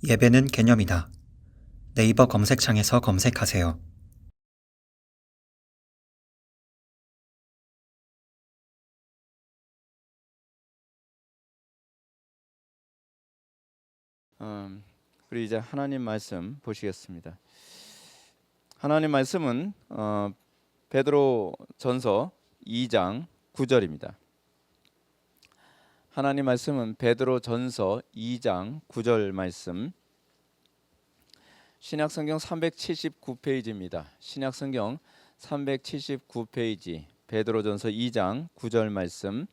예배는 개념이다. 네이버 검색창에서 검색하세요. 우리 이제 하나님 말씀 보시겠습니다. 하나님 말씀은 베드로전서 2장 9절입니다. 하나님 말씀은 베드로전서 2장 9절 말씀. 신약성경 379페이지입니다. 신약성경 379페이지 베드로전서 2장 9절 말씀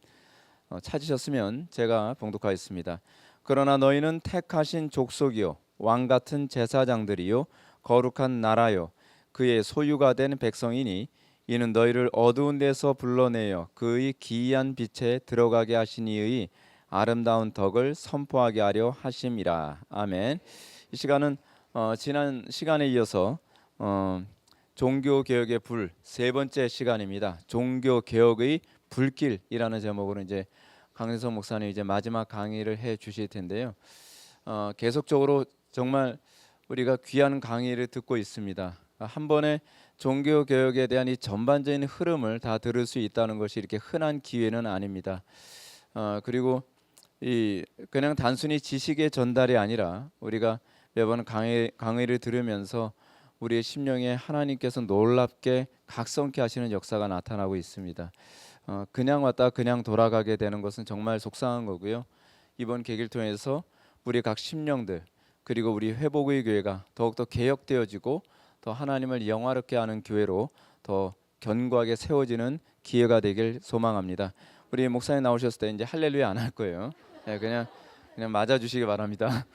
찾으셨으면 제가 봉독하겠습니다. 그러나 너희는 택하신 족속이요 왕 같은 제사장들이요 거룩한 나라요 그의 소유가 된 백성이니 이는 너희를 어두운 데서 불러내어 그의 기이한 빛에 들어가게 하시니의 아름다운 덕을 선포하게 하려 하심이라. 아멘. 이 시간은 지난 시간에 이어서 종교 개혁의 불 세 번째 시간입니다. 종교 개혁의 불길이라는 제목으로 이제 강세성 목사님 이제 마지막 강의를 해 주실 텐데요. 계속적으로 정말 우리가 귀한 강의를 듣고 있습니다. 한 번에 종교 개혁에 대한 이 전반적인 흐름을 다 들을 수 있다는 것이 이렇게 흔한 기회는 아닙니다. 그리고 이 그냥 단순히 지식의 전달이 아니라 우리가 매번 강의를 들으면서 우리의 심령에 하나님께서 놀랍게 각성케 하시는 역사가 나타나고 있습니다. 그냥 왔다 그냥 돌아가게 되는 것은 정말 속상한 거고요. 이번 계기를 통해서 우리 각 심령들 그리고 우리 회복의 교회가 더욱더 개혁되어지고 더 하나님을 영화롭게 하는 교회로 더 견고하게 세워지는 기회가 되길 소망합니다. 우리 목사님 나오셨을 때 이제 할렐루야 안 할 거예요. 네, 그냥 맞아주시기 바랍니다.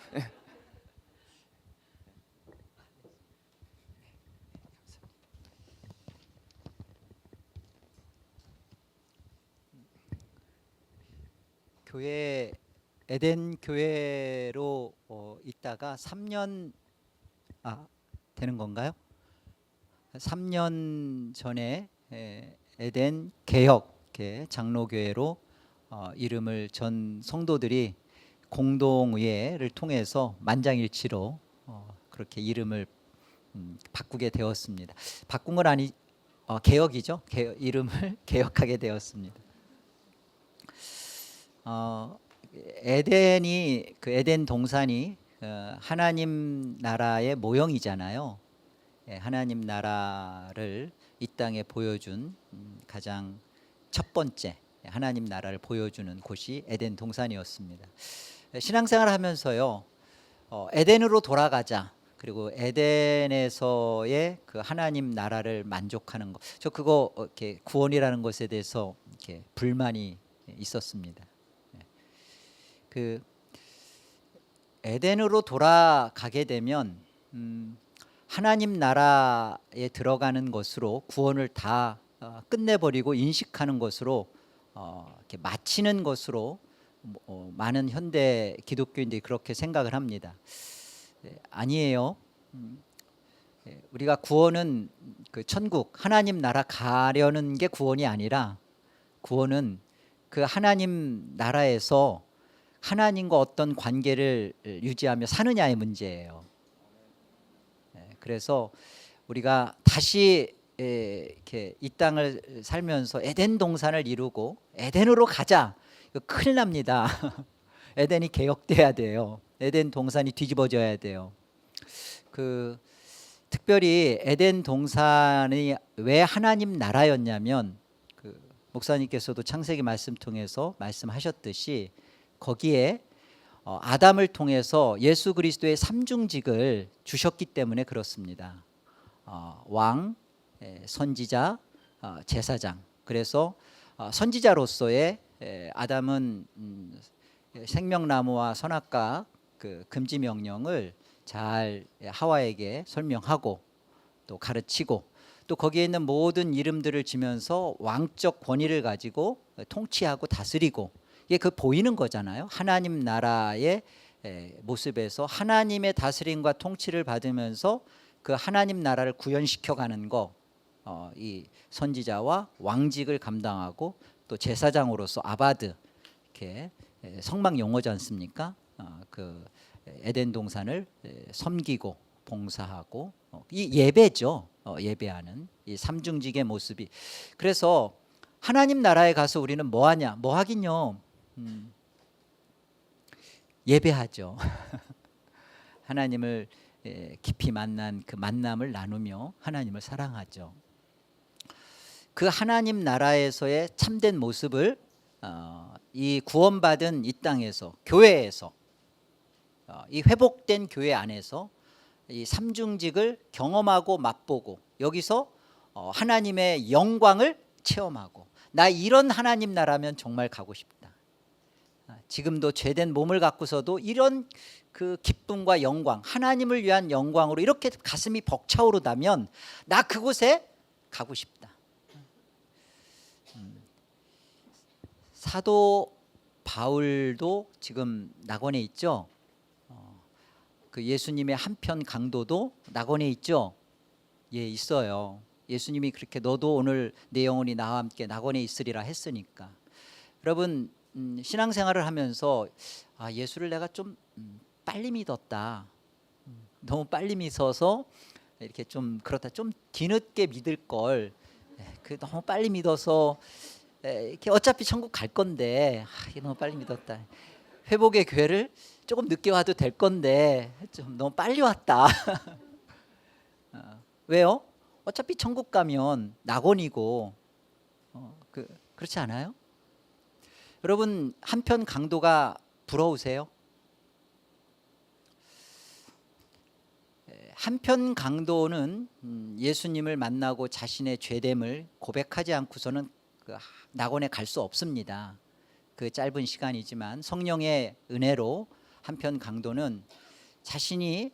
교회 에덴 교회로 있다가 3년 되는 건가요? 3년 전에 에덴 개혁 장로교회로 이름을 전 성도들이 공동의회를 통해서 만장일치로 그렇게 이름을 바꾸게 되었습니다. 바꾼 건 아니 개혁이죠. 이름을 개혁하게 되었습니다. 에덴이 그 에덴 동산이 하나님 나라의 모형이잖아요. 하나님 나라를 이 땅에 보여준 가장 첫 번째 하나님 나라를 보여주는 곳이 에덴 동산이었습니다. 신앙생활을 하면서요, 에덴으로 돌아가자. 그리고 에덴에서의 그 하나님 나라를 만족하는 것, 저 그거 이렇게 구원이라는 것에 대해서 이렇게 불만이 있었습니다. 그 에덴으로 돌아가게 되면 하나님 나라에 들어가는 것으로 구원을 다 끝내버리고 인식하는 것으로 이렇게 마치는 것으로 많은 현대 기독교인들이 그렇게 생각을 합니다. 아니에요. 우리가 구원은 그 천국 하나님 나라 가려는 게 구원이 아니라 구원은 그 하나님 나라에서 하나님과 어떤 관계를 유지하며 사느냐의 문제예요. 그래서 우리가 다시 이렇게 이 땅을 살면서 에덴 동산을 이루고 에덴으로 가자, 이거 큰일 납니다. 에덴이 개혁돼야 돼요. 에덴 동산이 뒤집어져야 돼요. 그 특별히 에덴 동산이 왜 하나님 나라였냐면, 그 목사님께서도 창세기 말씀 통해서 말씀하셨듯이 거기에 아담을 통해서 예수 그리스도의 삼중직을 주셨기 때문에 그렇습니다. 왕, 선지자, 제사장. 그래서 선지자로서의 아담은 생명나무와 선악과 그 금지 명령을 잘 하와에게 설명하고 또 가르치고, 또 거기에 있는 모든 이름들을 지면서 왕적 권위를 가지고 통치하고 다스리고, 이게 그 보이는 거잖아요. 하나님 나라의 모습에서 하나님의 다스림과 통치를 받으면서 그 하나님 나라를 구현시켜 가는 거, 이 선지자와 왕직을 감당하고 또 제사장으로서 아바드, 이렇게 성막 용어지 않습니까? 그 에덴 동산을 섬기고 봉사하고 이 예배죠. 예배하는 이 삼중직의 모습이. 그래서 하나님 나라에 가서 우리는 뭐 하냐? 뭐 하긴요. 예배하죠. 하나님을 깊이 만난 그 만남을 나누며 하나님을 사랑하죠. 그 하나님 나라에서의 참된 모습을 이 구원받은 이 땅에서, 교회에서, 이 회복된 교회 안에서 이 삼중직을 경험하고 맛보고 여기서 하나님의 영광을 체험하고, 나 이런 하나님 나라면 정말 가고 싶다. 지금도 죄된 몸을 갖고서도 이런 그 기쁨과 영광, 하나님을 위한 영광으로 이렇게 가슴이 벅차오르다면 나 그곳에 가고 싶다. 사도 바울도 지금 낙원에 있죠. 그 예수님의 한편 강도도 낙원에 있죠. 예, 있어요. 예수님이 그렇게 너도 오늘 내 영혼이 나와 함께 낙원에 있으리라 했으니까. 여러분, 신앙생활을 하면서 예수를 내가 좀 빨리 믿었다. 너무 빨리 믿어서 이렇게 좀 그렇다. 좀 뒤늦게 믿을 걸. 그 너무 빨리 믿어서 이렇게 어차피 천국 갈 건데 너무 빨리 믿었다. 회복의 교회를 조금 늦게 와도 될 건데 좀 너무 빨리 왔다. 왜요? 어차피 천국 가면 낙원이고 그렇지 않아요? 여러분, 한편 강도가 부러우세요? 한편 강도는 예수님을 만나고 자신의 죄됨을 고백하지 않고서는 그 낙원에 갈 수 없습니다. 그 짧은 시간이지만 성령의 은혜로 한편 강도는 자신이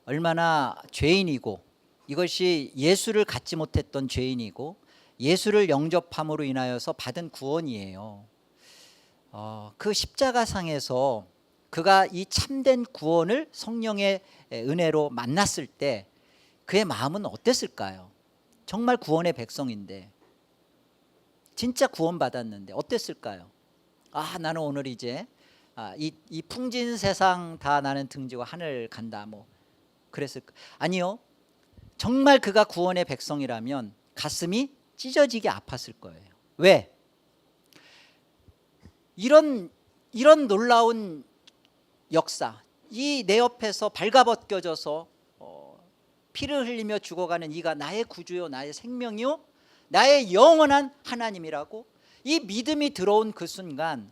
얼마나 죄인이고, 이것이 예수를 갖지 못했던 죄인이고 예수를 영접함으로 인하여서 받은 구원이에요. 그 십자가상에서 그가 이 참된 구원을 성령의 은혜로 만났을 때 그의 마음은 어땠을까요? 정말 구원의 백성인데, 진짜 구원받았는데 어땠을까요? 나는 오늘 이제 이 풍진 세상 다 나는 등지고 하늘 간다, 뭐 그랬을까? 아니요. 정말 그가 구원의 백성이라면 가슴이 찢어지게 아팠을 거예요. 왜? 이런 놀라운 역사, 이 내 옆에서 발가벗겨져서 피를 흘리며 죽어가는 이가 나의 구주요, 나의 생명이요, 나의 영원한 하나님이라고 이 믿음이 들어온 그 순간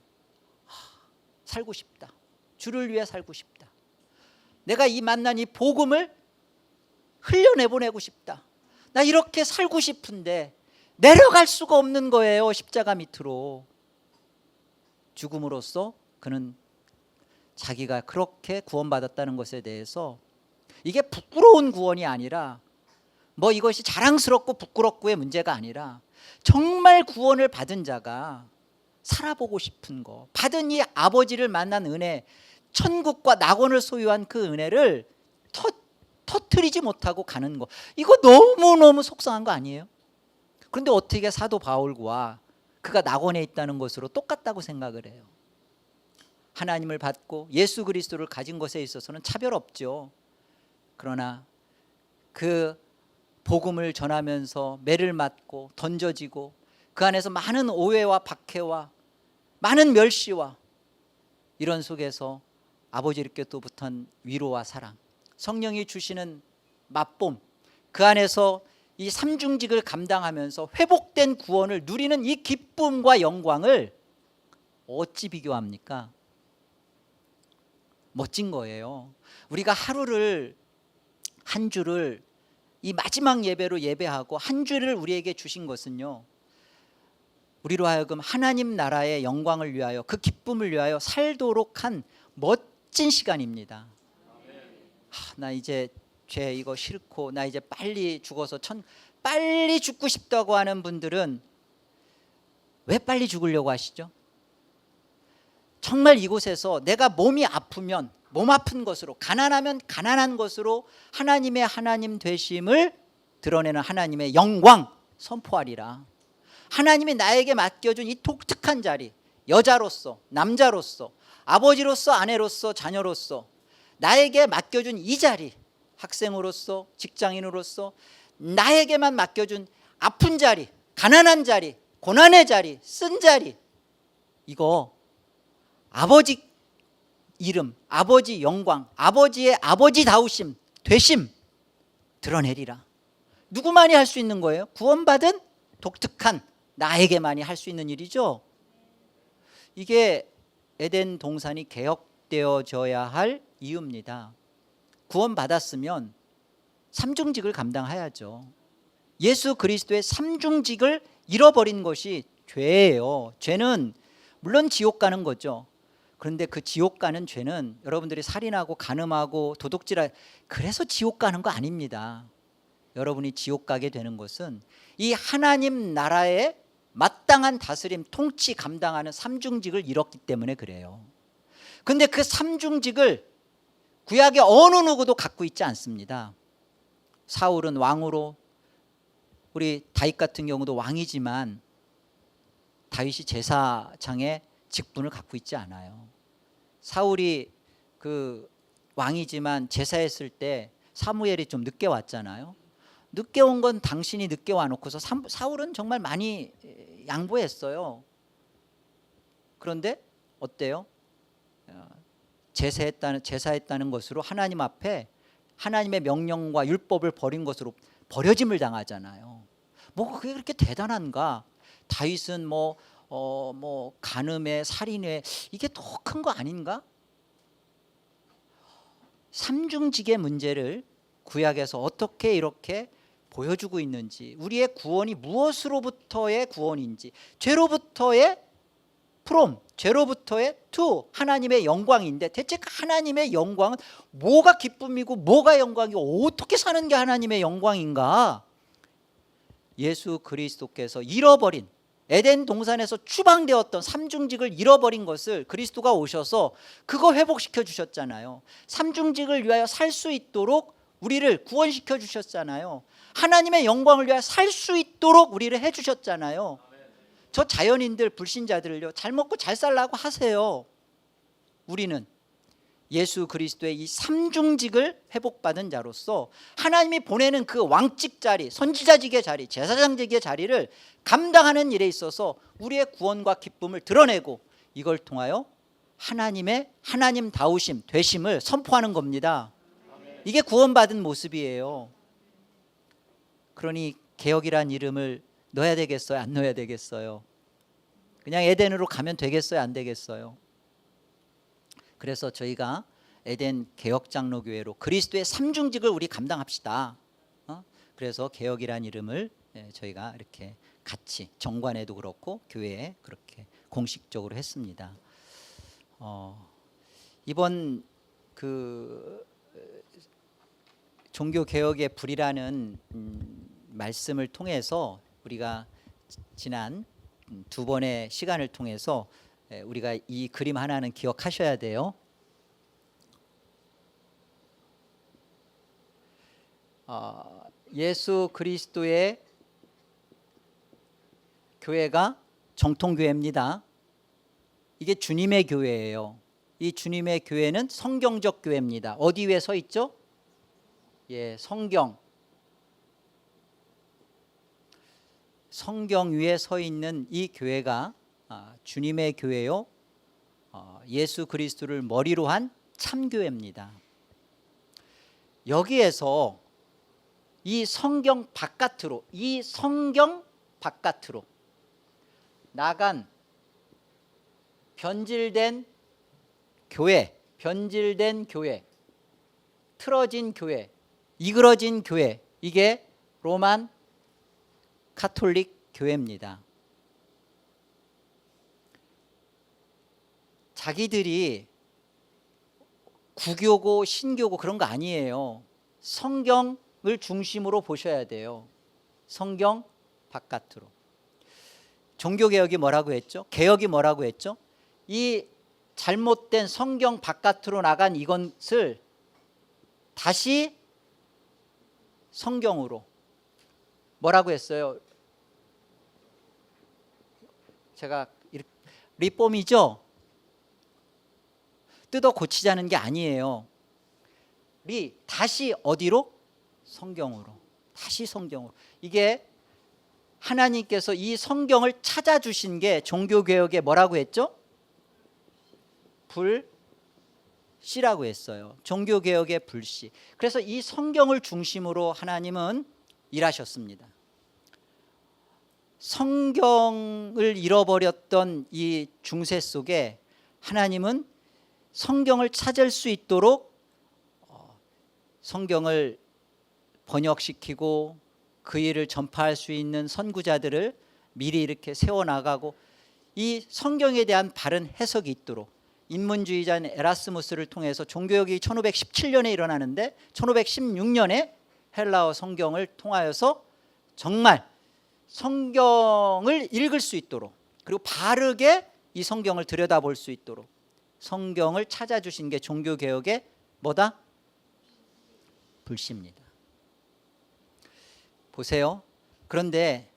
살고 싶다. 주를 위해 살고 싶다. 내가 이 만난 이 복음을 흘려내보내고 싶다. 나 이렇게 살고 싶은데 내려갈 수가 없는 거예요. 십자가 밑으로. 죽음으로써 그는 자기가 그렇게 구원받았다는 것에 대해서, 이게 부끄러운 구원이 아니라 뭐 이것이 자랑스럽고 부끄럽고의 문제가 아니라 정말 구원을 받은 자가 살아보고 싶은 거, 받은 이 아버지를 만난 은혜, 천국과 낙원을 소유한 그 은혜를 터뜨리지 못하고 가는 거, 이거 너무너무 속상한 거 아니에요? 그런데 어떻게 사도 바울과 그가 낙원에 있다는 것으로 똑같다고 생각을 해요? 하나님을 받고 예수 그리스도를 가진 것에 있어서는 차별 없죠. 그러나 그 복음을 전하면서 매를 맞고 던져지고 그 안에서 많은 오해와 박해와 많은 멸시와 이런 속에서 아버지께로부터 위로와 사랑, 성령이 주시는 맛봄, 그 안에서 이 삼중직을 감당하면서 회복된 구원을 누리는 이 기쁨과 영광을 어찌 비교합니까? 멋진 거예요. 우리가 하루를, 한 주를 이 마지막 예배로 예배하고 한 주를 우리에게 주신 것은요, 우리로 하여금 하나님 나라의 영광을 위하여, 그 기쁨을 위하여 살도록 한 멋진 시간입니다. 나 이제 죄 이거 싫고 나 이제 빨리 죽어서 빨리 죽고 싶다고 하는 분들은 왜 빨리 죽으려고 하시죠? 정말 이곳에서 내가 몸이 아프면 몸 아픈 것으로, 가난하면 가난한 것으로 하나님의 하나님 되심을 드러내는 하나님의 영광 선포하리라. 하나님이 나에게 맡겨준 이 독특한 자리, 여자로서, 남자로서, 아버지로서, 아내로서, 자녀로서 나에게 맡겨준 이 자리, 학생으로서, 직장인으로서 나에게만 맡겨준 아픈 자리, 가난한 자리, 고난의 자리, 쓴 자리, 이거 아버지 이름, 아버지 영광, 아버지의 아버지다우심, 되심 드러내리라. 누구만이 할 수 있는 거예요? 구원받은 독특한 나에게만이 할 수 있는 일이죠. 이게 에덴 동산이 개혁되어져야 할 이유입니다. 구원받았으면 삼중직을 감당해야죠. 예수 그리스도의 삼중직을 잃어버린 것이 죄예요. 죄는 물론 지옥 가는 거죠. 그런데 그 지옥 가는 죄는 여러분들이 살인하고 간음하고 도둑질하, 그래서 지옥 가는 거 아닙니다. 여러분이 지옥 가게 되는 것은 이 하나님 나라의 마땅한 다스림, 통치 감당하는 삼중직을 잃었기 때문에 그래요. 그런데 그 삼중직을 구약의 어느 누구도 갖고 있지 않습니다. 사울은 왕으로, 우리 다윗 같은 경우도 왕이지만 다윗이 제사장의 직분을 갖고 있지 않아요. 사울이 그 왕이지만 제사했을 때 사무엘이 좀 늦게 왔잖아요. 늦게 온 건 당신이 늦게 와놓고서 사울은 정말 많이 양보했어요. 그런데 어때요? 제사했다는 것으로 하나님 앞에 하나님의 명령과 율법을 버린 것으로 버려짐을 당하잖아요. 뭐 그게 그렇게 대단한가? 다윗은 뭐 간음에 살인에 이게 더 큰 거 아닌가? 삼중직의 문제를 구약에서 어떻게 이렇게 보여주고 있는지, 우리의 구원이 무엇으로부터의 구원인지, 죄로부터의 from, 죄로부터의 to, 하나님의 영광인데 대체 그 하나님의 영광은 뭐가 기쁨이고 뭐가 영광이고 어떻게 사는 게 하나님의 영광인가? 예수 그리스도께서 잃어버린, 에덴 동산에서 추방되었던 삼중직을 잃어버린 것을 그리스도가 오셔서 그거 회복시켜 주셨잖아요. 삼중직을 위하여 살 수 있도록 우리를 구원시켜 주셨잖아요. 하나님의 영광을 위하여 살 수 있도록 우리를 해 주셨잖아요. 저 자연인들, 불신자들을요, 잘 먹고 잘 살라고 하세요. 우리는 예수 그리스도의 이 삼중직을 회복받은 자로서 하나님이 보내는 그 왕직 자리, 선지자직의 자리, 제사장직의 자리를 감당하는 일에 있어서 우리의 구원과 기쁨을 드러내고 이걸 통하여 하나님 다우심, 되심을 선포하는 겁니다. 이게 구원받은 모습이에요. 그러니 개혁이란 이름을 넣어야 되겠어요? 안 넣어야 되겠어요? 그냥 에덴으로 가면 되겠어요? 안 되겠어요? 그래서 저희가 에덴 개혁장로교회로 그리스도의 삼중직을 우리 감당합시다. 그래서 개혁이란 이름을 저희가 이렇게 같이 정관에도 그렇고 교회에 그렇게 공식적으로 했습니다. 이번 그 종교개혁의 불이라는 말씀을 통해서 우리가 지난 두 번의 시간을 통해서 우리가 이 그림 하나는 기억하셔야 돼요. 예수 그리스도의 교회가 정통교회입니다. 이게 주님의 교회예요. 이 주님의 교회는 성경적 교회입니다. 어디 위에 서 있죠? 예, 성경 위에 서 있는 이 교회가 주님의 교회요, 예수 그리스도를 머리로 한 참교회입니다. 여기에서 이 성경 바깥으로 나간 변질된 교회, 틀어진 교회, 이그러진 교회, 이게 로만 카톨릭 교회입니다. 자기들이 구교고 신교고 그런 거 아니에요. 성경을 중심으로 보셔야 돼요. 성경 바깥으로. 종교개혁이 뭐라고 했죠? 개혁이 뭐라고 했죠? 이 잘못된 성경 바깥으로 나간 이것을 다시 성경으로 뭐라고 했어요? 제가 리폼이죠? 뜯어 고치자는 게 아니에요. 다시 어디로? 성경으로. 다시 성경으로. 이게 하나님께서 이 성경을 찾아주신 게 종교개혁에 뭐라고 했죠? 불씨라고 했어요. 종교개혁의 불씨. 그래서 이 성경을 중심으로 하나님은 일하셨습니다. 성경을 잃어버렸던 이 중세 속에 하나님은 성경을 찾을 수 있도록 성경을 번역시키고 그 일을 전파할 수 있는 선구자들을 미리 이렇게 세워나가고 이 성경에 대한 바른 해석이 있도록 인문주의자인 에라스무스를 통해서 종교개혁이 1517년에 일어나는데 1516년에 헬라어 성경을 통하여서 정말 성경을 읽을 수 있도록 그리고 바르게 이 성경을 들여다볼 수 있도록 성경을 찾아주신 게 종교개혁의 뭐다? 불씨입니다. 보세요. 그런데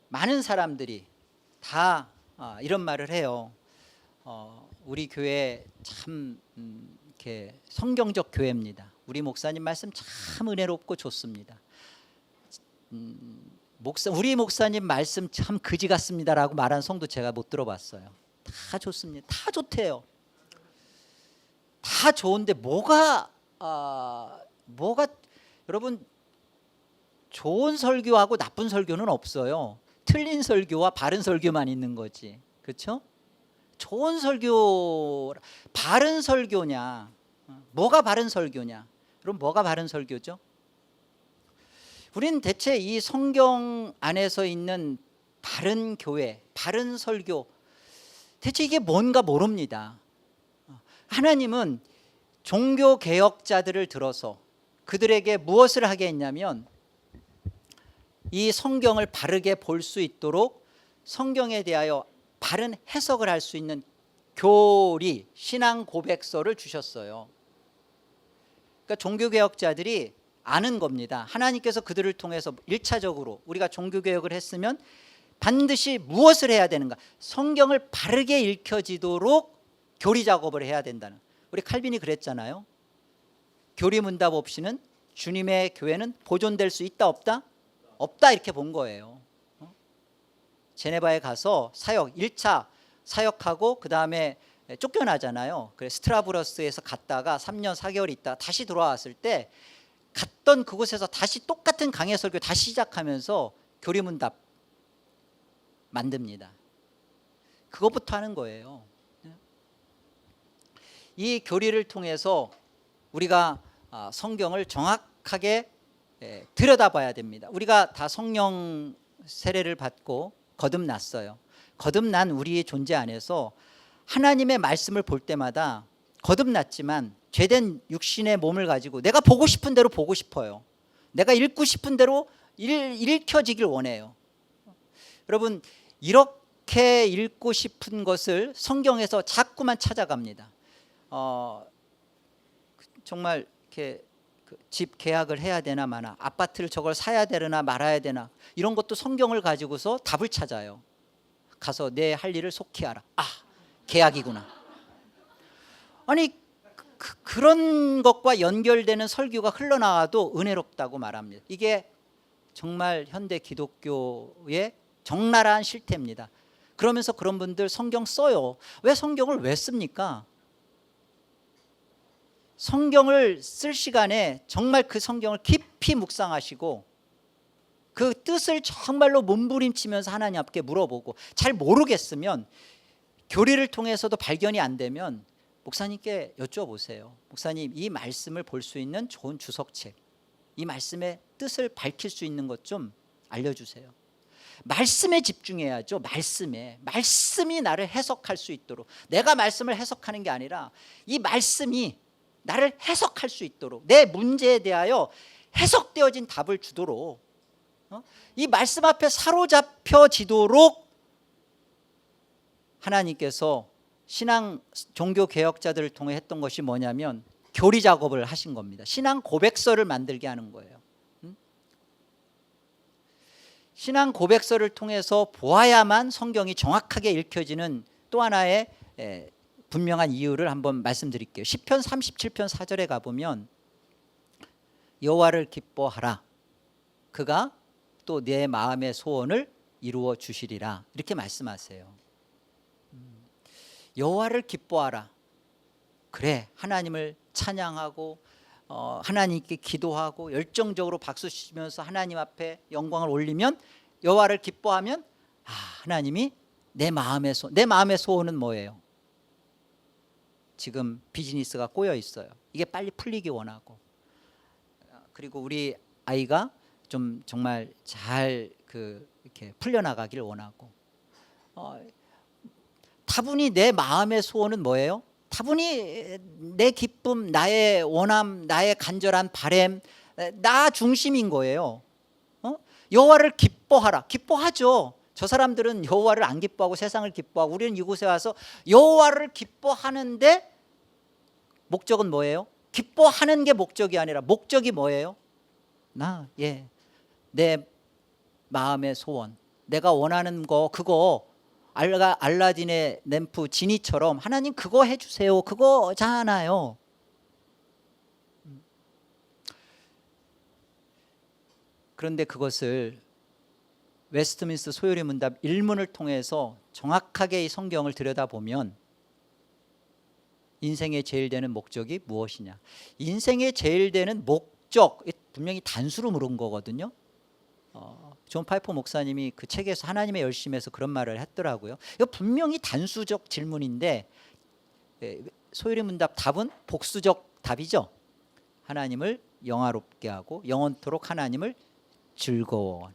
많은 사람들이 다 이런 말을 해요. 우리 교회 참 이렇게 성경적 교회입니다. 우리 목사님 말씀 참 은혜롭고 좋습니다. 우리 목사님 말씀 참 그지 같습니다라고 말한 성도 제가 못 들어봤어요. 다 좋습니다. 다 좋대요. 다 좋은데 뭐가 여러분 좋은 설교하고 나쁜 설교는 없어요. 틀린 설교와 바른 설교만 있는 거지. 그렇죠? 좋은 설교, 바른 설교냐? 뭐가 바른 설교냐? 그럼 뭐가 바른 설교죠? 우리는 대체 이 성경 안에서 있는 바른 교회, 바른 설교 대체 이게 뭔가 모릅니다. 하나님은 종교 개혁자들을 들어서 그들에게 무엇을 하게 했냐면 이 성경을 바르게 볼 수 있도록 성경에 대하여 바른 해석을 할 수 있는 교리, 신앙 고백서를 주셨어요. 그러니까 종교개혁자들이 아는 겁니다. 하나님께서 그들을 통해서 1차적으로 우리가 종교개혁을 했으면 반드시 무엇을 해야 되는가? 성경을 바르게 읽혀지도록 교리 작업을 해야 된다는. 우리 칼빈이 그랬잖아요. 교리문답 없이는 주님의 교회는 보존될 수 있다 없다? 없다 이렇게 본 거예요. 제네바에 가서 사역 1차 사역하고 그 다음에 쫓겨나잖아요. 그래 스트라브러스에서 갔다가 3년 4개월 있다 다시 돌아왔을 때 갔던 그곳에서 다시 똑같은 강해 설교 다시 시작하면서 교리문답 만듭니다. 그것부터 하는 거예요. 이 교리를 통해서 우리가 성경을 정확하게 들여다봐야 됩니다. 우리가 다 성령 세례를 받고 거듭났어요. 거듭난 우리의 존재 안에서 하나님의 말씀을 볼 때마다 거듭났지만 죄된 육신의 몸을 가지고 내가 보고 싶은 대로 보고 싶어요. 내가 읽고 싶은 대로 읽혀지길 원해요. 여러분 이렇게 읽고 싶은 것을 성경에서 자꾸만 찾아갑니다. 정말 이렇게 집 계약을 해야 되나 마나, 아파트를 저걸 사야 되나 말아야 되나 이런 것도 성경을 가지고서 답을 찾아요. 가서 내 할 일을 속히 하라. 계약이구나. 아니 그런 것과 연결되는 설교가 흘러나와도 은혜롭다고 말합니다. 이게 정말 현대 기독교의 적나라한 실태입니다. 그러면서 그런 분들 성경 써요. 왜 성경을 왜 씁니까? 성경을 쓸 시간에 정말 그 성경을 깊이 묵상하시고 그 뜻을 정말로 몸부림치면서 하나님 앞에 물어보고 잘 모르겠으면 교리를 통해서도 발견이 안 되면 목사님께 여쭤보세요. 목사님 이 말씀을 볼 수 있는 좋은 주석책, 이 말씀의 뜻을 밝힐 수 있는 것 좀 알려주세요. 말씀에 집중해야죠. 말씀이 나를 해석할 수 있도록, 내가 말씀을 해석하는 게 아니라 이 말씀이 나를 해석할 수 있도록, 내 문제에 대하여 해석되어진 답을 주도록, 이 말씀 앞에 사로잡혀지도록 하나님께서 신앙 종교 개혁자들을 통해 했던 것이 뭐냐면 교리 작업을 하신 겁니다. 신앙 고백서를 만들게 하는 거예요. 신앙 고백서를 통해서 보아야만 성경이 정확하게 읽혀지는 또 하나의 분명한 이유를 한번 말씀드릴게요. 시편 37편 4절에 가보면 여호와를 기뻐하라. 그가 또 내 마음의 소원을 이루어 주시리라. 이렇게 말씀하세요. 여호와를 기뻐하라. 그래, 하나님을 찬양하고 하나님께 기도하고 열정적으로 박수 치면서 하나님 앞에 영광을 올리면, 여호와를 기뻐하면 하나님이 내 마음의 소원은 뭐예요? 지금 비즈니스가 꼬여 있어요. 이게 빨리 풀리기 원하고, 그리고 우리 아이가 좀 정말 잘 이렇게 풀려나가길 원하고, 다분히 내 마음의 소원은 뭐예요? 다분히 내 기쁨, 나의 원함, 나의 간절한 바램, 나 중심인 거예요. 여호와를 기뻐하라. 기뻐하죠. 저 사람들은 여호와를 안 기뻐하고 세상을 기뻐하고, 우리는 이곳에 와서 여호와를 기뻐하는데 목적은 뭐예요? 기뻐하는 게 목적이 아니라 목적이 뭐예요? 내 마음의 소원, 내가 원하는 거, 그거 알라딘의 램프 지니처럼 하나님 그거 해주세요, 그거잖아요. 그런데 그것을 웨스트민스터 소요리 문답 1문을 통해서 정확하게 이 성경을 들여다보면 인생의 제일 되는 목적이 무엇이냐, 인생의 제일 되는 목적, 분명히 단수로 물은 거거든요. 존 파이퍼 목사님이 그 책에서 하나님의 열심에서 그런 말을 했더라고요. 이거 분명히 단수적 질문인데 소요리 문답 답은 복수적 답이죠. 하나님을 영화롭게 하고 영원토록 하나님을 즐거워.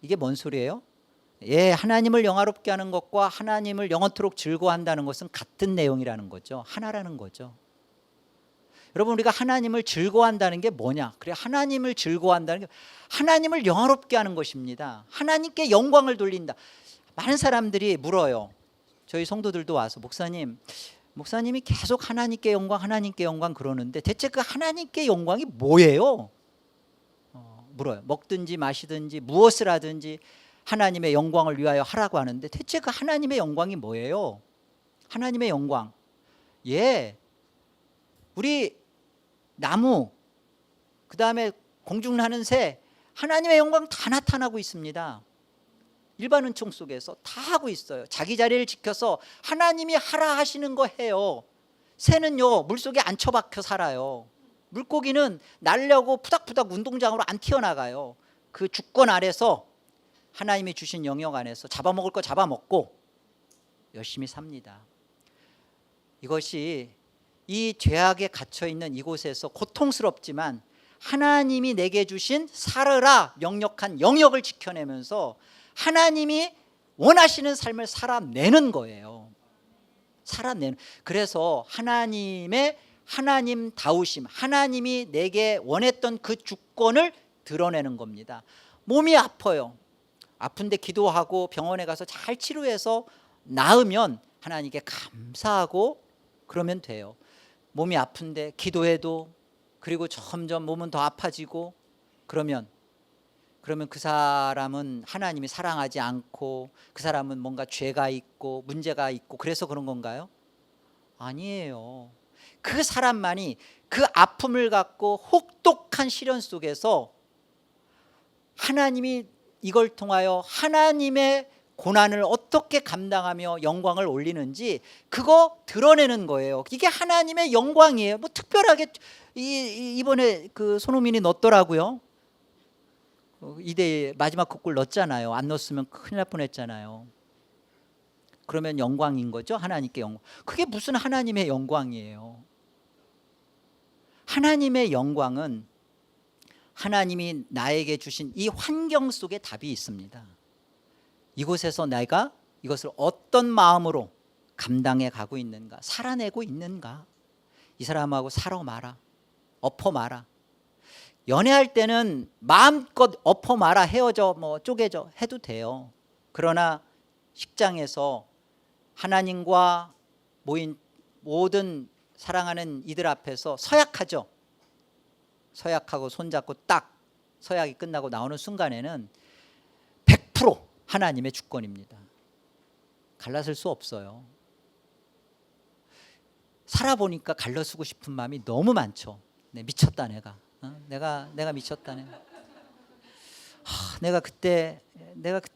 이게 뭔 소리예요? 하나님을 영화롭게 하는 것과 하나님을 영원토록 즐거워한다는 것은 같은 내용이라는 거죠. 하나라는 거죠. 여러분, 우리가 하나님을 즐거워한다는 게 뭐냐? 그래, 하나님을 즐거워한다는 게 하나님을 영화롭게 하는 것입니다. 하나님께 영광을 돌린다. 많은 사람들이 물어요. 저희 성도들도 와서 목사님이 계속 하나님께 영광 그러는데 대체 그 하나님께 영광이 뭐예요? 물어요. 먹든지 마시든지 무엇을 하든지 하나님의 영광을 위하여 하라고 하는데 대체 그 하나님의 영광이 뭐예요? 하나님의 영광, 우리 나무, 그 다음에 공중나는 새, 하나님의 영광 다 나타나고 있습니다. 일반 은총 속에서 다 하고 있어요. 자기 자리를 지켜서 하나님이 하라 하시는 거 해요. 새는요, 물속에 안 처박혀 살아요. 물고기는 날려고 푸닥푸닥 운동장으로 안 튀어나가요. 그 주권 아래서 하나님이 주신 영역 안에서 잡아먹을 거 잡아먹고 열심히 삽니다. 이것이 이 죄악에 갇혀있는 이곳에서 고통스럽지만 하나님이 내게 주신 살으라 명령한 영역을 지켜내면서 하나님이 원하시는 삶을 살아내는 거예요. 그래서 하나님의 하나님다우심, 하나님이 내게 원했던 그 주권을 드러내는 겁니다. 몸이 아파요. 아픈데 기도하고 병원에 가서 잘 치료해서 나으면 하나님께 감사하고 그러면 돼요. 몸이 아픈데 기도해도, 그리고 점점 몸은 더 아파지고, 그러면 그 사람은 하나님이 사랑하지 않고, 그 사람은 뭔가 죄가 있고 문제가 있고 그래서 그런 건가요? 아니에요. 그 사람만이 그 아픔을 갖고 혹독한 시련 속에서 하나님이 이걸 통하여 하나님의 고난을 어떻게 감당하며 영광을 올리는지 그거 드러내는 거예요. 이게 하나님의 영광이에요. 뭐 특별하게 이번에 그 손흥민이 넣었더라고요. 2대 마지막 그 골 넣었잖아요. 안 넣었으면 큰일 날 뻔했잖아요. 그러면 영광인 거죠. 하나님께 영광. 그게 무슨 하나님의 영광이에요? 하나님의 영광은 하나님이 나에게 주신 이 환경 속에 답이 있습니다. 이곳에서 내가 이것을 어떤 마음으로 감당해 가고 있는가, 살아내고 있는가. 이 사람하고 살아 마라, 엎어 마라. 연애할 때는 마음껏 엎어 마라, 헤어져, 뭐 쪼개져 해도 돼요. 그러나 식장에서 하나님과 모인 모든 사랑하는 이들 앞에서 서약하죠. 서약하고 손잡고 딱 서약이 끝나고 나오는 순간에는 100% 하나님의 주권입니다. 갈라설 수 없어요. 살아보니까 갈라서고 싶은 마음이 너무 많죠. 미쳤다 내가. 내가 미쳤다네. 내가 그때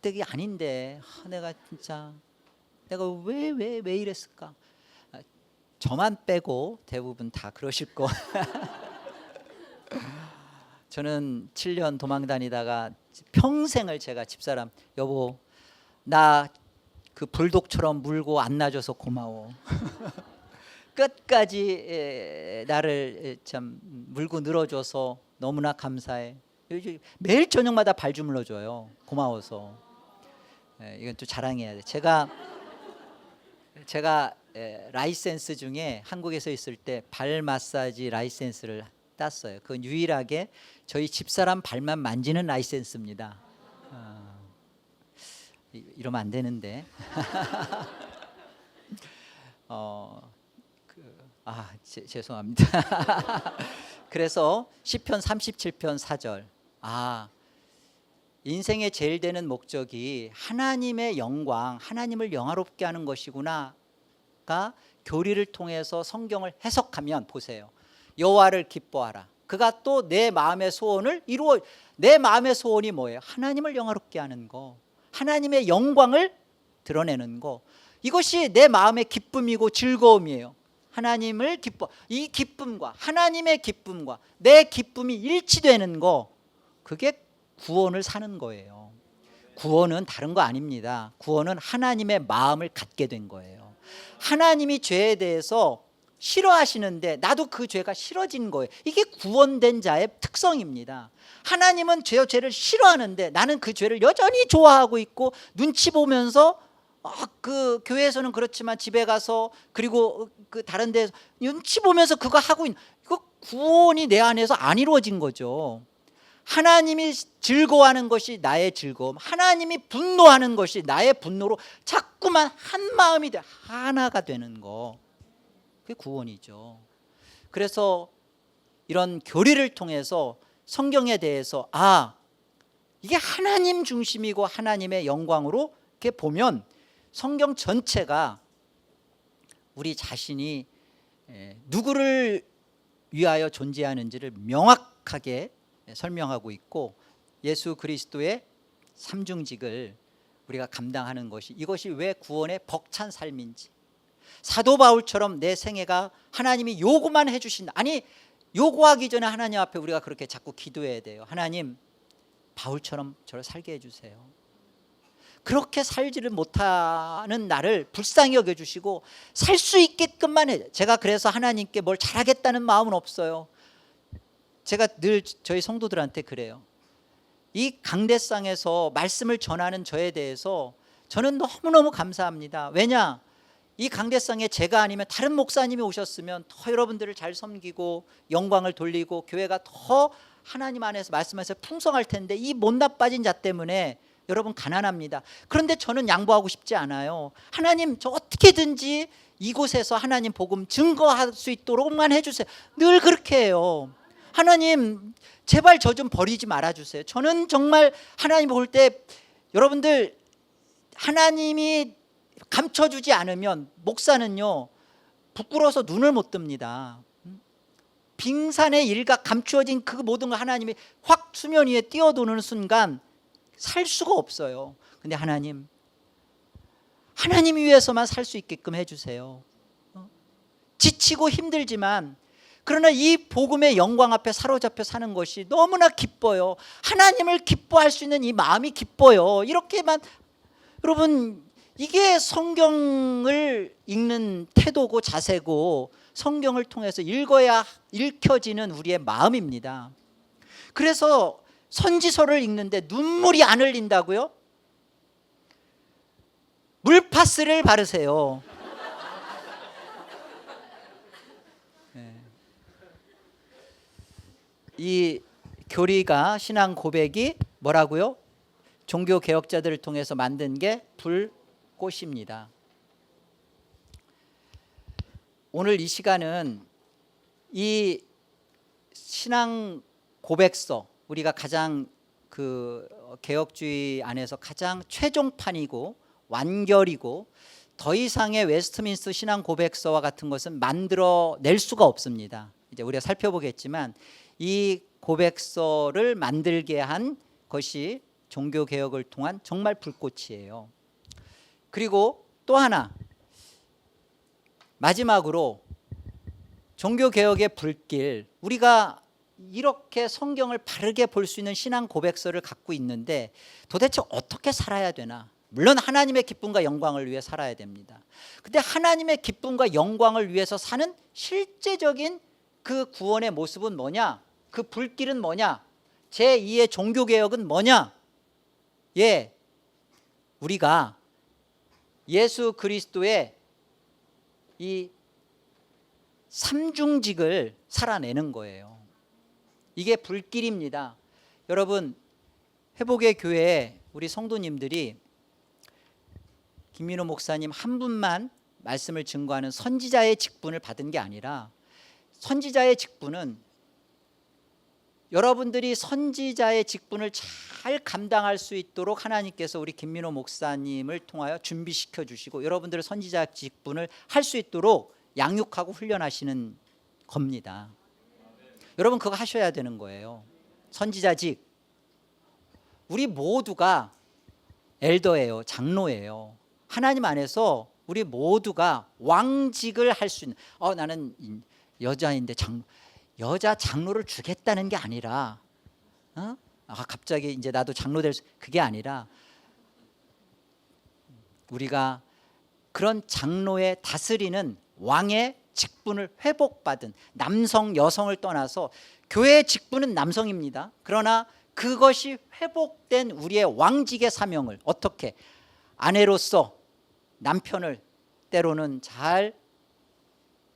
그게 아닌데 내가 진짜 내가 왜 이랬을까? 저만 빼고 대부분 다 그러실 거. 저는 7년 도망 다니다가 평생을 제가 집사람 여보 나 그 불독처럼 물고 안아줘서 고마워. 끝까지 나를 참 물고 늘어줘서 너무나 감사해. 매일 저녁마다 발 주물러줘요. 고마워서. 이건 또 자랑해야 돼. 제가 라이센스 중에 한국에서 있을 때 발 마사지 라이센스를 땄어요. 그건 유일하게 저희 집사람 발만 만지는 라이센스입니다. 이러면 안 되는데. 죄송합니다. 그래서 시편 37편 4절. 인생의 제일 되는 목적이 하나님의 영광, 하나님을 영화롭게 하는 것이구나가 교리를 통해서 성경을 해석하면 보세요. 여호와를 기뻐하라. 그가 또 내 마음의 소원을 이루어. 내 마음의 소원이 뭐예요? 하나님을 영화롭게 하는 거, 하나님의 영광을 드러내는 거. 이것이 내 마음의 기쁨이고 즐거움이에요. 하나님을 기뻐. 이 기쁨과 하나님의 기쁨과 내 기쁨이 일치되는 거, 그게 구원을 사는 거예요. 구원은 다른 거 아닙니다. 구원은 하나님의 마음을 갖게 된 거예요. 하나님이 죄에 대해서 싫어하시는데 나도 그 죄가 싫어진 거예요. 이게 구원된 자의 특성입니다. 하나님은 죄를 싫어하는데 나는 그 죄를 여전히 좋아하고 있고 눈치 보면서 그 교회에서는 그렇지만 집에 가서 그리고 그 다른 데서 눈치 보면서 그거 하고 있는, 이거 구원이 내 안에서 안 이루어진 거죠. 하나님이 즐거워하는 것이 나의 즐거움, 하나님이 분노하는 것이 나의 분노로 자꾸만 한 마음이 돼 하나가 되는 거, 그게 구원이죠. 그래서 이런 교리를 통해서 성경에 대해서 이게 하나님 중심이고 하나님의 영광으로 이렇게 보면 성경 전체가 우리 자신이 누구를 위하여 존재하는지를 명확하게 설명하고 있고, 예수 그리스도의 삼중직을 우리가 감당하는 것이, 이것이 왜 구원의 벅찬 삶인지, 사도 바울처럼 내 생애가 하나님이 요구만 해주신다. 아니, 요구하기 전에 하나님 앞에 우리가 그렇게 자꾸 기도해야 돼요. 하나님, 바울처럼 저를 살게 해주세요. 그렇게 살지를 못하는 나를 불쌍히 여겨주시고 살 수 있게끔만 해요. 제가 그래서 하나님께 뭘 잘하겠다는 마음은 없어요. 제가 늘 저희 성도들한테 그래요. 이 강대상에서 말씀을 전하는 저에 대해서 저는 너무너무 감사합니다. 왜냐? 이 강대상에 제가 아니면 다른 목사님이 오셨으면 더 여러분들을 잘 섬기고 영광을 돌리고 교회가 더 하나님 안에서 말씀에서 풍성할 텐데, 이 못나 빠진 자 때문에 여러분 가난합니다. 그런데 저는 양보하고 싶지 않아요. 하나님, 저 어떻게든지 이곳에서 하나님 복음 증거할 수 있도록만 해주세요. 늘 그렇게 해요. 하나님, 제발 저 좀 버리지 말아주세요. 저는 정말 하나님 볼 때 여러분들, 하나님이 감춰주지 않으면 목사는요 부끄러워서 눈을 못 뜹니다. 빙산의 일각 감추어진 그 모든 걸 하나님이 확 수면 위에 뛰어도는 순간 살 수가 없어요. 근데 하나님 위해서만 살 수 있게끔 해주세요. 지치고 힘들지만, 그러나 이 복음의 영광 앞에 사로잡혀 사는 것이 너무나 기뻐요. 하나님을 기뻐할 수 있는 이 마음이 기뻐요. 이렇게만, 여러분, 이게 성경을 읽는 태도고 자세고 성경을 통해서 읽혀지는 우리의 마음입니다. 그래서 선지서를 읽는데 눈물이 안 흘린다고요? 물파스를 바르세요. 이 교리가, 신앙 고백이 뭐라고요? 종교 개혁자들을 통해서 만든 게 불꽃입니다. 오늘 이 시간은 이 신앙 고백서, 우리가 가장 그 개혁주의 안에서 가장 최종판이고 완결이고 더 이상의 웨스트민스터 신앙 고백서와 같은 것은 만들어낼 수가 없습니다. 이제 우리가 살펴보겠지만 이 고백서를 만들게 한 것이 종교 개혁을 통한 정말 불꽃이에요. 그리고 또 하나, 마지막으로 종교 개혁의 불길, 우리가 이렇게 성경을 바르게 볼 수 있는 신앙 고백서를 갖고 있는데 도대체 어떻게 살아야 되나? 물론 하나님의 기쁨과 영광을 위해 살아야 됩니다. 근데 하나님의 기쁨과 영광을 위해서 사는 실제적인 그 구원의 모습은 뭐냐? 그 불길은 뭐냐? 제2의 종교개혁은 뭐냐? 예, 우리가 예수 그리스도의 이 삼중직을 살아내는 거예요. 이게 불길입니다. 여러분, 회복의 교회에 우리 성도님들이 김민호 목사님 한 분만 말씀을 증거하는 선지자의 직분을 받은 게 아니라, 선지자의 직분은 여러분들이 선지자의 직분을 잘 감당할 수 있도록 하나님께서 우리 김민호 목사님을 통하여 준비시켜 주시고 여러분들의 선지자 직분을 할 수 있도록 양육하고 훈련하시는 겁니다. 여러분 그거 하셔야 되는 거예요. 선지자직. 우리 모두가 엘더예요. 장로예요. 하나님 안에서 우리 모두가 왕직을 할 수 있는, 나는 여자인데 여자 장로를 주겠다는 게 아니라, 갑자기 이제 나도 장로 될 수, 그게 아니라 우리가 그런 장로의 다스리는 왕의 직분을 회복받은 남성 여성을 떠나서 교회의 직분은 남성입니다. 그러나 그것이 회복된 우리의 왕직의 사명을 어떻게 아내로서 남편을 때로는 잘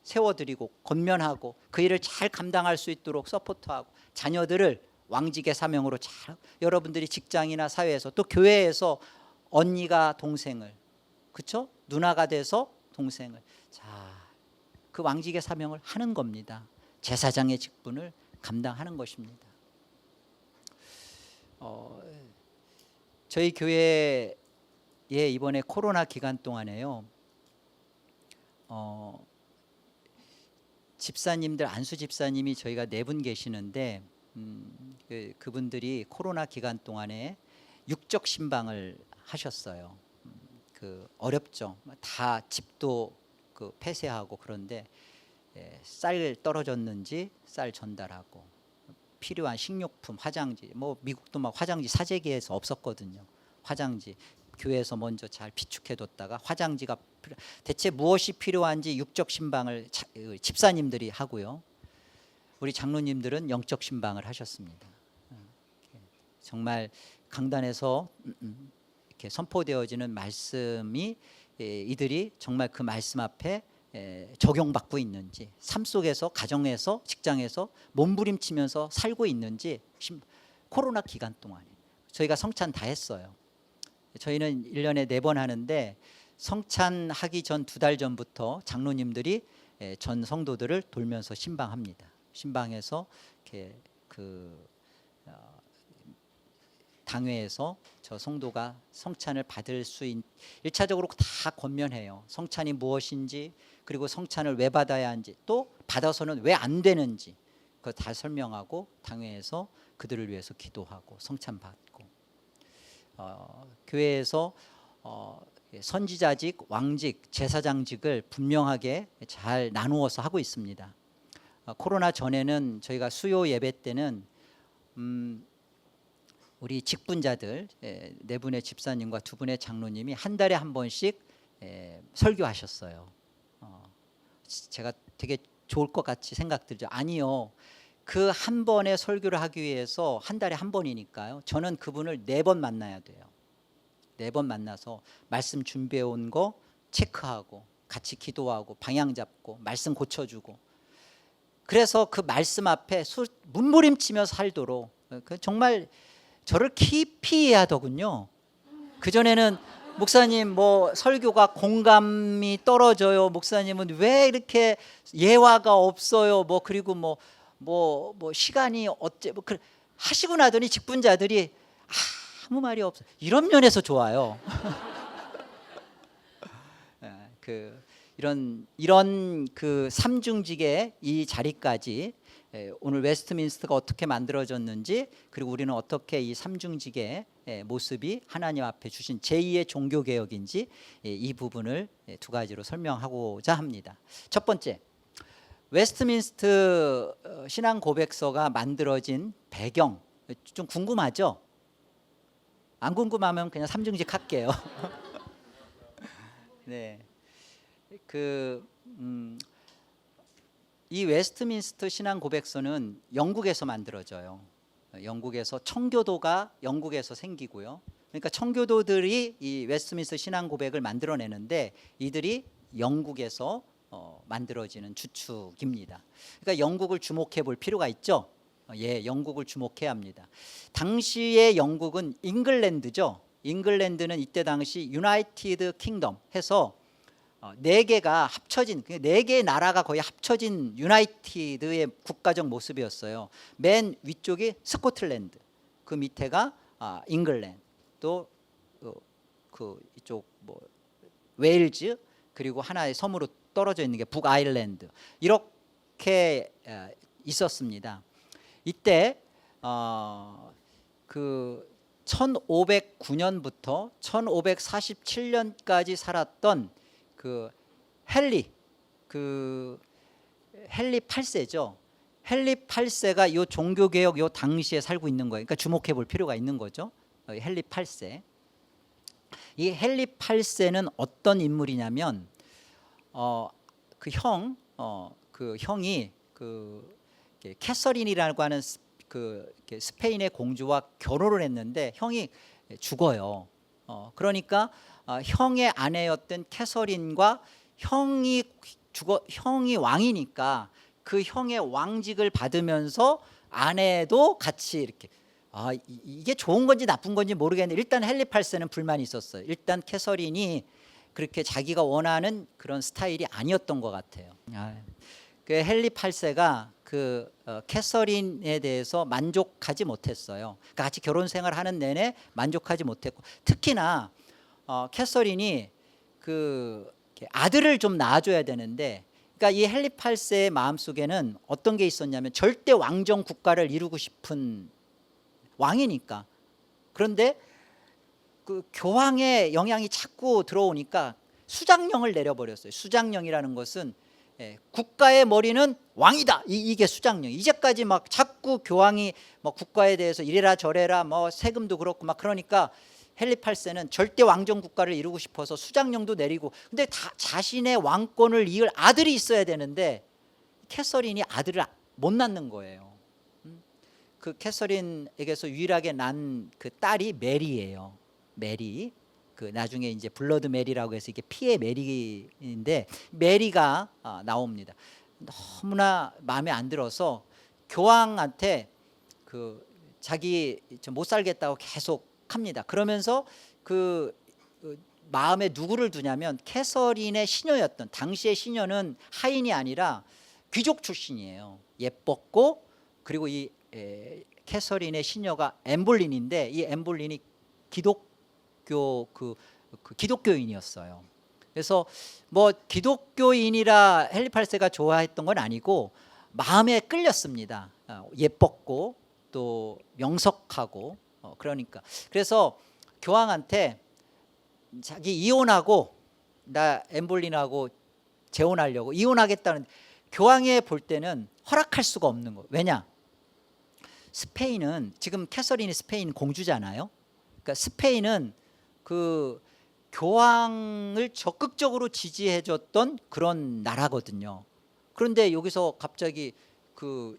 세워드리고 권면하고 그 일을 잘 감당할 수 있도록 서포트하고 자녀들을 왕직의 사명으로 잘, 여러분들이 직장이나 사회에서 또 교회에서 언니가 동생을, 그렇죠? 누나가 돼서 동생을, 자, 그 왕직의 사명을 하는 겁니다. 제사장의 직분을 감당하는 것입니다. 저희 교회에 이번에 코로나 기간 동안에요, 집사님들, 안수 집사님이 저희가 4분 계시는데 그분들이 코로나 기간 동안에 육적 신방을 하셨어요. 어렵죠. 다 집도 폐쇄하고, 그런데 쌀 떨어졌는지 쌀 전달하고 필요한 식료품, 화장지, 미국도 막 화장지 사재기에서 없었거든요. 화장지 교회에서 먼저 잘 비축해뒀다가 화장지가 대체 무엇이 필요한지 육적 신방을 집사님들이 하고요. 우리 장로님들은 영적 신방을 하셨습니다. 정말 강단에서 이렇게 선포되어지는 말씀이 이들이 정말 그 말씀 앞에 적용받고 있는지, 삶 속에서, 가정에서, 직장에서 몸부림치면서 살고 있는지, 코로나 기간 동안에 저희가 성찬 다 했어요. 저희는 1년에 4번 하는데 성찬하기 전 2달 전부터 장로님들이 전 성도들을 돌면서 신방합니다. 신방해서 이렇게 당회에서 저 성도가 성찬을 받을 수 있는, 1차적으로 다 권면해요. 성찬이 무엇인지, 그리고 성찬을 왜 받아야 하는지, 또 받아서는 왜 안 되는지 그거 다 설명하고 당회에서 그들을 위해서 기도하고 성찬 받고, 교회에서 선지자직, 왕직, 제사장직을 분명하게 잘 나누어서 하고 있습니다. 코로나 전에는 저희가 수요 예배 때는 우리 직분자들 4분의 집사님과 2분의 장로님이 한 달에 한 번씩 설교하셨어요. 제가 되게 좋을 것 같이 생각 들죠. 아니요, 그 한 번의 설교를 하기 위해서 한 달에 한 번이니까요, 저는 그분을 4번 만나야 돼요. 4번 만나서 말씀 준비해 온 거 체크하고 같이 기도하고 방향 잡고 말씀 고쳐주고, 그래서 그 말씀 앞에 문부림치며 살도록, 정말 저를 깊이 이해하더군요. 그전에는 목사님 설교가 공감이 떨어져요, 목사님은 왜 이렇게 예화가 없어요, 그리고 시간이 어째 하시고 나더니 직분자들이 아무 말이 없어, 이런 면에서 좋아요. 이런 그 삼중직의 이 자리까지 오늘 웨스트민스터가 어떻게 만들어졌는지, 그리고 우리는 어떻게 이 삼중직의 모습이 하나님 앞에 주신 제2의 종교 개혁인지, 이 부분을 두 가지로 설명하고자 합니다. 첫 번째, 웨스트민스터 신앙 고백서가 만들어진 배경 좀 궁금하죠? 안 궁금하면 그냥 삼중직 할게요. 네, 이 웨스트민스터 신앙 고백서는 영국에서 만들어져요. 영국에서 청교도가 영국에서 생기고요. 그러니까 청교도들이 이 웨스트민스터 신앙 고백을 만들어내는데 이들이 영국에서 만들어지는 주축입니다. 그러니까 영국을 주목해 볼 필요가 있죠. 영국을 주목해야 합니다. 당시의 영국은 잉글랜드죠. 잉글랜드는 이때 당시 유나이티드 킹덤 해서 네 개가 합쳐진, 네 개의 나라가 거의 합쳐진 유나이티드의 국가적 모습이었어요. 맨 위쪽이 스코틀랜드, 그 밑에가 잉글랜드, 또 이쪽 웨일즈, 그리고 하나의 섬으로 떨어져 있는 게 북아일랜드, 이렇게 있었습니다. 이때 1509년부터 1547년까지 살았던 헨리 8세죠. 헨리 8세가 이 종교개혁 요 당시에 살고 있는 거예요. 그러니까 주목해 볼 필요가 있는 거죠. 헨리 8세. 이 헨리 8세는 어떤 인물이냐면 그 형이 캐서린이라고 하는 스페인의 공주와 결혼을 했는데 형이 죽어요. 그러니까 형의 아내였던 캐서린과 형이 왕이니까 그 형의 왕직을 받으면서 아내도 같이 이렇게, 이게 좋은 건지 나쁜 건지 모르겠는데 일단 헨리 8세는 불만이 있었어요. 일단 캐서린이 그렇게 자기가 원하는 그런 스타일이 아니었던 것 같아요. 그 헨리 8세가 캐서린에 대해서 만족하지 못했어요. 그러니까 같이 결혼 생활하는 내내 만족하지 못했고, 특히나 캐서린이 아들을 좀 낳아줘야 되는데, 그러니까 이 헨리 8세의 마음속에는 어떤 게 있었냐면 절대 왕정 국가를 이루고 싶은 왕이니까. 그런데 교황의 영향이 자꾸 들어오니까 수장령을 내려버렸어요. 수장령이라는 것은 국가의 머리는 왕이다, 이게 수장령. 이제까지 막 자꾸 교황이 국가에 대해서 이래라 저래라 세금도 그렇고 그러니까 헨리 8세는 절대 왕정 국가를 이루고 싶어서 수장령도 내리고, 근데 자신의 왕권을 이을 아들이 있어야 되는데 캐서린이 아들을 못 낳는 거예요. 그 캐서린에게서 유일하게 난 그 딸이 메리예요. 메리. 나중에 이제 블러드 메리라고 해서 이게 피의 메리인데, 메리가 나옵니다. 너무나 마음에 안 들어서 교황한테 자기 못 살겠다고 계속 합니다. 그러면서 마음에 누구를 두냐면 캐서린의 시녀였던, 당시의 시녀는 하인이 아니라 귀족 출신이에요. 예뻤고, 그리고 이 캐서린의 시녀가 엠볼린인데, 이 엠볼린이 기독교인이었어요. 그래서 기독교인이라 헨리 8세가 좋아했던 건 아니고 마음에 끌렸습니다. 예뻤고 또 명석하고, 그래서 교황한테 자기 이혼하고 나 엠볼린하고 재혼하려고 이혼하겠다는, 교황이 볼 때는 허락할 수가 없는 거예요. 왜냐? 스페인은 지금 캐서린이 스페인 공주잖아요. 그러니까 스페인은 교황을 적극적으로 지지해줬던 그런 나라거든요. 그런데 여기서 갑자기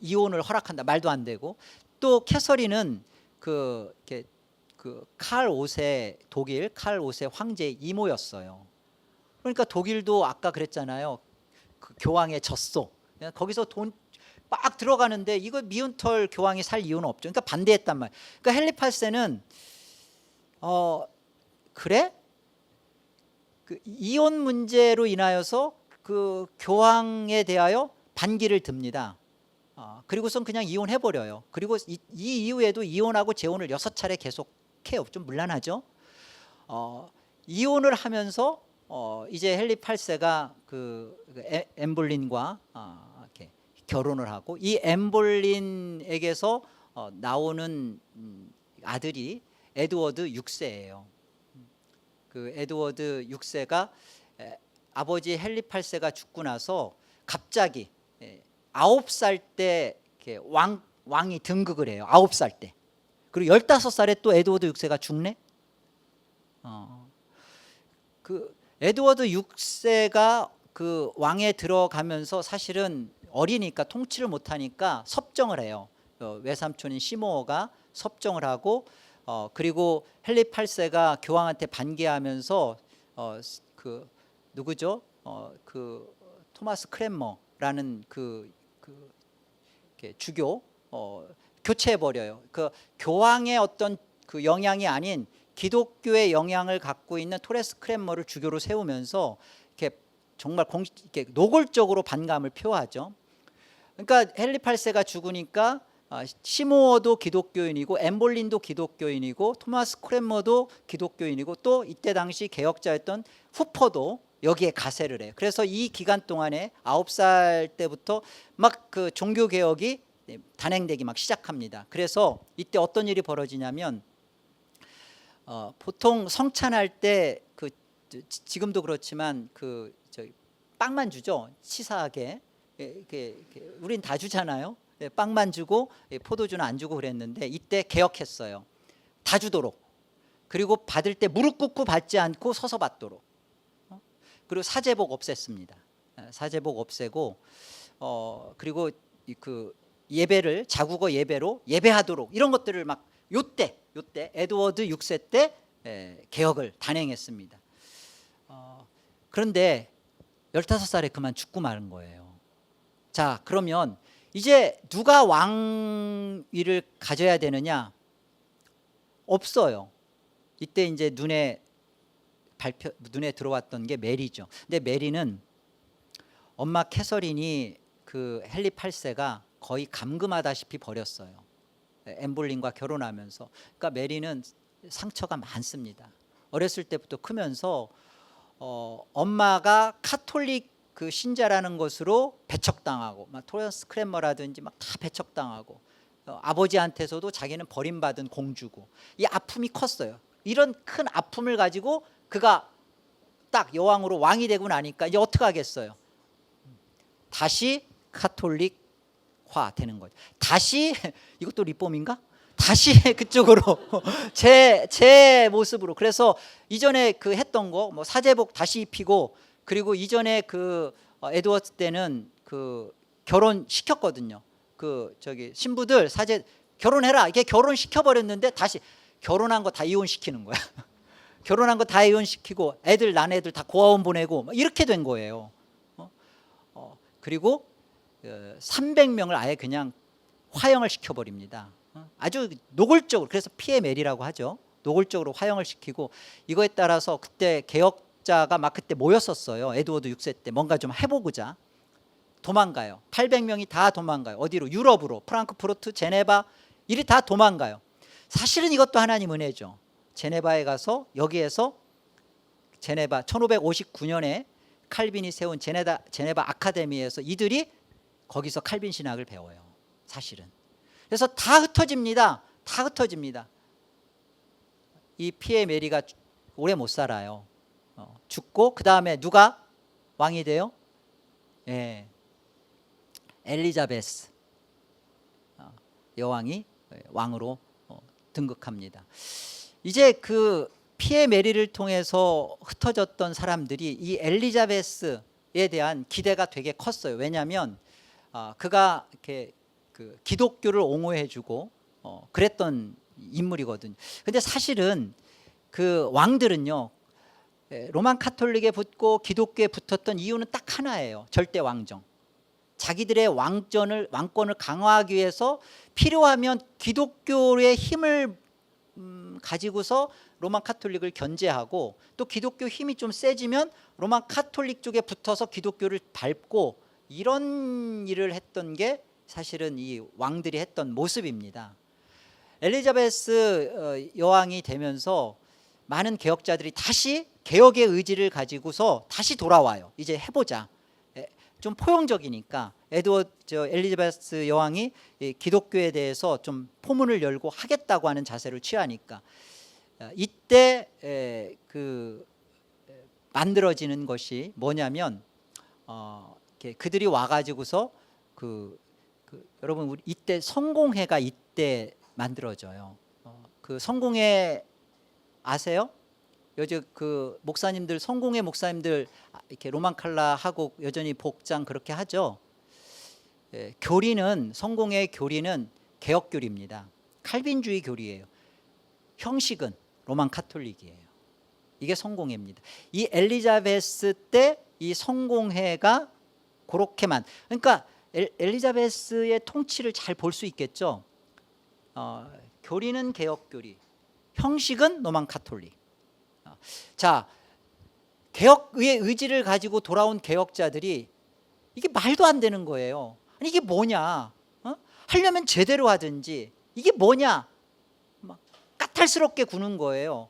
이혼을 허락한다, 말도 안 되고. 또 캐서린은 칼 5세 독일 칼 5세 황제의 이모였어요. 그러니까 독일도 아까 그랬잖아요. 교황의 젖소. 거기서 돈 막 들어가는데 이거 미운 털 교황이 살 이유는 없죠. 그러니까 반대했단 말이에요. 그러니까 헨리 8세는 그래? 이혼 문제로 인하여서 교황에 대하여 반기를 듭니다. 그리고선 그냥 이혼해버려요. 그리고 이 이후에도 이혼하고 재혼을 6차례 계속해요. 좀 문란하죠. 이혼을 하면서 이제 헨리 8세가 엠볼린과 결혼을 하고 이 엠볼린에게서 나오는 아들이 에드워드 6세예요. 그 에드워드 6세가 아버지 헨리 8세가 죽고 나서 갑자기 9살 때 이렇게 왕이 등극을 해요. 9살 때. 그리고 15살에 또 에드워드 6세가 죽네. 그 에드워드 6세가 그 왕에 들어가면서 사실은 어리니까 통치를 못하니까 섭정을 해요. 외삼촌인 시모어가 섭정을 하고 그리고 헨리 8세가 교황한테 반기하면서 그 누구죠? 그 토마스 크랜머라는 그 주교 교체해 버려요. 그 교황의 어떤 그 영향이 아닌 기독교의 영향을 갖고 있는 토레스 크랜머를 주교로 세우면서 이렇게 정말 이렇게 노골적으로 반감을 표하죠. 그러니까 헨리 8세가 죽으니까 시모어도 기독교인이고 엠볼린도 기독교인이고 토마스 크랜머도 기독교인이고 또 이때 당시 개혁자였던 후퍼도 여기에 가세를 해요. 그래서 이 기간 동안에 9살 때부터 막 그 종교 개혁이 단행되기 막 시작합니다. 그래서 이때 어떤 일이 벌어지냐면 보통 성찬할 때 그 지금도 그렇지만 그 저기 빵만 주죠. 치사하게. 우린 다 주잖아요. 빵만 주고 포도주는 안 주고 그랬는데 이때 개혁했어요. 다 주도록. 그리고 받을 때 무릎 꿇고 받지 않고 서서 받도록. 그리고 사제복 없앴습니다. 사제복 없애고 그리고 그 예배를 자국어 예배로 예배하도록 이런 것들을 막 요때 에드워드 6세 때 개혁을 단행했습니다. 그런데 15살에 그만 죽고 마는 거예요. 자, 그러면 이제 누가 왕위를 가져야 되느냐? 없어요. 이때 이제 눈에 들어왔던 게 메리죠. 근데 메리는 엄마 캐서린이 그 헨리 8세가 거의 감금하다시피 버렸어요. 엠볼린과 결혼하면서. 그러니까 메리는 상처가 많습니다. 어렸을 때부터 크면서 엄마가 카톨릭 그 신자라는 것으로 배척당하고 막 토레스 크랜머라든지 막 다 배척당하고 아버지한테서도 자기는 버림받은 공주고 이 아픔이 컸어요. 이런 큰 아픔을 가지고 그가 딱 여왕으로 왕이 되고 나니까 이제 어떻게 하겠어요? 다시 카톨릭화 되는 거죠. 다시 이것도 리폼인가? 다시 그쪽으로 제 모습으로. 그래서 이전에 그 했던 거 뭐 사제복 다시 입히고 그리고 이전에 그 에드워드 때는 그 결혼 시켰거든요. 그 저기 신부들 사제 결혼해라 이게 결혼 시켜 버렸는데 다시 결혼한 거 다 이혼시키는 거야. 결혼한 거 다 이혼시키고 애들 난 애들 다 고아원 보내고 이렇게 된 거예요. 그리고 300명을 아예 그냥 화형을 시켜버립니다. 아주 노골적으로. 그래서 피해 메리라고 하죠. 노골적으로 화형을 시키고 이거에 따라서 그때 개혁자가 막 그때 모였었어요. 에드워드 6세 때 뭔가 좀 해보고자 도망가요. 800명이 다 도망가요. 어디로? 유럽으로. 프랑크푸르트, 제네바 이리 다 도망가요. 사실은 이것도 하나님 은혜죠. 제네바에 가서 여기에서 제네바 1559년에 칼빈이 세운 제네바 아카데미에서 이들이 거기서 칼빈 신학을 배워요. 사실은. 그래서 다 흩어집니다. 다 흩어집니다. 이 피에 메리가 오래 못 살아요. 죽고 그 다음에 누가 왕이 돼요? 예, 엘리자베스 여왕이 왕으로 등극합니다. 이제 그 피에 메리를 통해서 흩어졌던 사람들이 이 엘리자베스에 대한 기대가 되게 컸어요. 왜냐하면 그가 이렇게 그 기독교를 옹호해주고 그랬던 인물이거든요. 근데 사실은 그 왕들은요 로만 카톨릭에 붙고 기독교에 붙었던 이유는 딱 하나예요. 절대 왕정. 자기들의 왕권을 강화하기 위해서 필요하면 기독교의 힘을 가지고서 로만 카톨릭을 견제하고 또 기독교 힘이 좀 세지면 로만 카톨릭 쪽에 붙어서 기독교를 밟고 이런 일을 했던 게 사실은 이 왕들이 했던 모습입니다. 엘리자베스 여왕이 되면서 많은 개혁자들이 다시 개혁의 의지를 가지고서 다시 돌아와요. 이제 해보자. 좀 포용적이니까 엘리자베스 여왕이 이 기독교에 대해서 좀 포문을 열고 하겠다고 하는 자세를 취하니까 이때 만들어지는 것이 뭐냐면 그들이 와가지고서 여러분 우리 이때 성공회가 이때 만들어져요. 그 성공회 아세요? 요즘 그 목사님들 성공회 목사님들 이렇게 로만 칼라 하고 여전히 복장 그렇게 하죠. 교리는 성공회 교리는 개혁 교리입니다. 칼빈주의 교리예요. 형식은 로만 카톨릭이에요. 이게 성공회입니다. 이 엘리자베스 때 이 성공회가 그렇게만 그러니까 엘리자베스의 통치를 잘 볼 수 있겠죠. 교리는 개혁 교리, 형식은 로만 카톨릭. 자, 개혁의 의지를 가지고 돌아온 개혁자들이 이게 말도 안 되는 거예요. 아니 이게 뭐냐? 하려면 제대로 하든지 이게 뭐냐? 막 까탈스럽게 구는 거예요.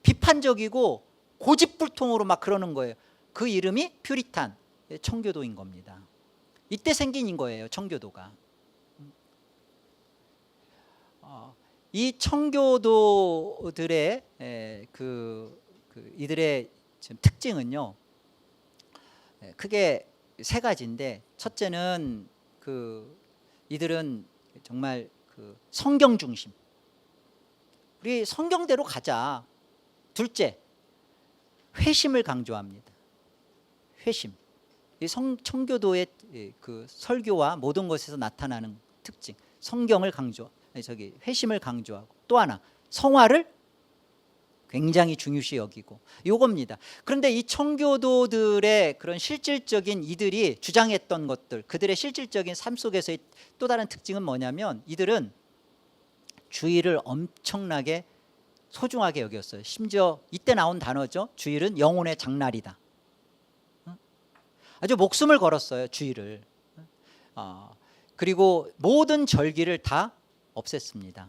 비판적이고 고집불통으로 막 그러는 거예요. 그 이름이 퓨리탄, 청교도인 겁니다. 이때 생긴 거예요, 청교도가. 이 청교도들의 이들의 지금 특징은요, 크게 세 가지인데, 첫째는 이들은 정말 성경 중심. 우리 성경대로 가자. 둘째, 회심을 강조합니다. 회심. 이 청교도의 설교와 모든 것에서 나타나는 특징. 성경을 회심을 강조하고, 또 하나 성화를 굉장히 중요시 여기고, 요겁니다. 그런데 이 청교도들의 그런 실질적인 이들이 주장했던 것들, 그들의 실질적인 삶 속에서의 또 다른 특징은 뭐냐면, 이들은 주일을 엄청나게 소중하게 여겼어요. 심지어 이때 나온 단어죠. 주일은 영혼의 장날이다. 아주 목숨을 걸었어요, 주일을. 그리고 모든 절기를 다 없앴습니다.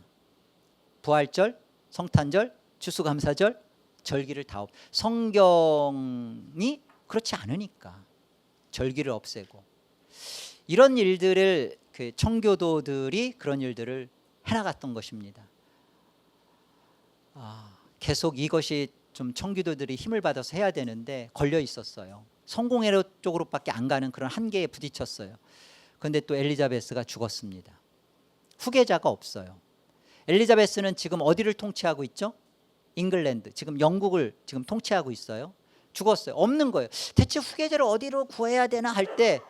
부활절, 성탄절, 추수감사절, 절기를 다 성경이 그렇지 않으니까 절기를 없애고, 이런 일들을 청교도들이 그런 일들을 해나갔던 것입니다. 계속 이것이 좀 청교도들이 힘을 받아서 해야 되는데 걸려 있었어요. 성공회 쪽으로밖에 안 가는 그런 한계에 부딪혔어요. 그런데 또 엘리자베스가 죽었습니다. 후계자가 없어요. 엘리자베스는 지금 어디를 통치하고 있죠? 잉글랜드, 지금 영국을 지금 통치하고 있어요. 죽었어요. 없는 거예요. 대체 후계자를 어디로 구해야 되나 할 때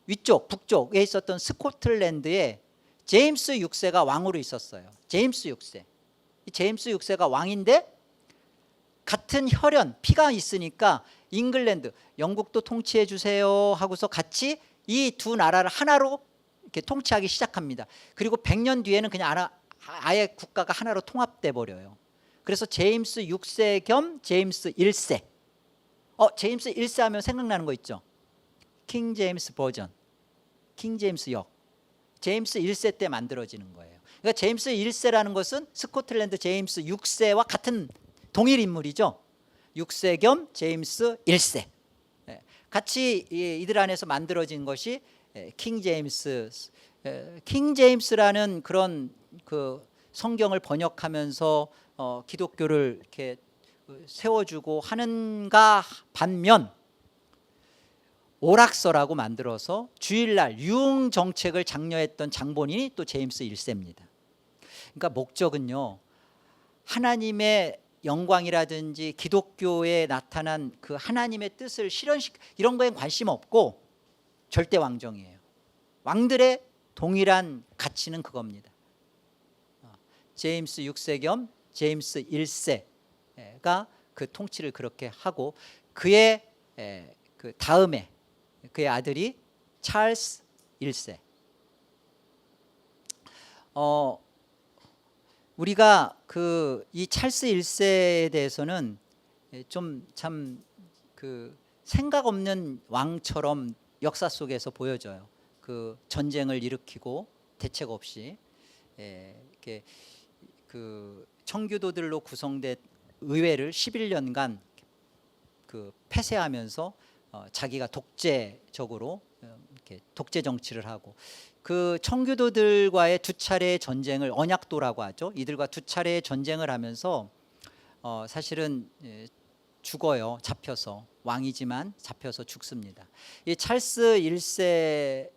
위쪽, 북쪽에 있었던 스코틀랜드에 제임스 6세가 왕으로 있었어요. 제임스 6세. 이 제임스 6세가 왕인데 같은 혈연, 피가 있으니까 잉글랜드, 영국도 통치해 주세요 하고서 같이 이 두 나라를 하나로 이렇게 통치하기 시작합니다. 그리고 100년 뒤에는 그냥 아예 국가가 하나로 통합돼 버려요. 그래서 제임스 6세 겸 제임스 1세. 제임스 1세 하면 생각나는 거 있죠? 킹 제임스 버전, 킹 제임스 역. 제임스 1세 때 만들어지는 거예요. 그러니까 제임스 1세라는 것은 스코틀랜드 제임스 6세와 같은 동일 인물이죠. 6세 겸 제임스 1세. 같이 이들 안에서 만들어진 것이 킹 제임스라는 그런 성경을 번역하면서 기독교를 이렇게 세워주고 하는가 반면, 오락서라고 만들어서 주일날 유흥 정책을 장려했던 장본인이 또 제임스 1세입니다. 그러니까 목적은요, 하나님의 영광이라든지 기독교에 나타난 그 하나님의 뜻을 이런 거엔 관심 없고 절대 왕정이에요. 왕들의 동일한 가치는 그겁니다. 제임스 6세 겸 제임스 1세가 그 통치를 그렇게 하고, 그의 그 다음에 그의 아들이 찰스 1세. 우리가 이 찰스 1세에 대해서는 좀 참 생각 없는 왕처럼 역사 속에서 보여져요. 전쟁을 일으키고 대책 없이 이렇게 청교도들로 구성된 의회를 11년간 폐쇄하면서 자기가 독재적으로 이렇게 독재 정치를 하고 그 청교도들과의 두 차례의 전쟁을 언약도라고 하죠. 이들과 두 차례의 전쟁을 하면서 사실은 죽어요. 잡혀서 왕이지만 잡혀서 죽습니다. 이 찰스 1세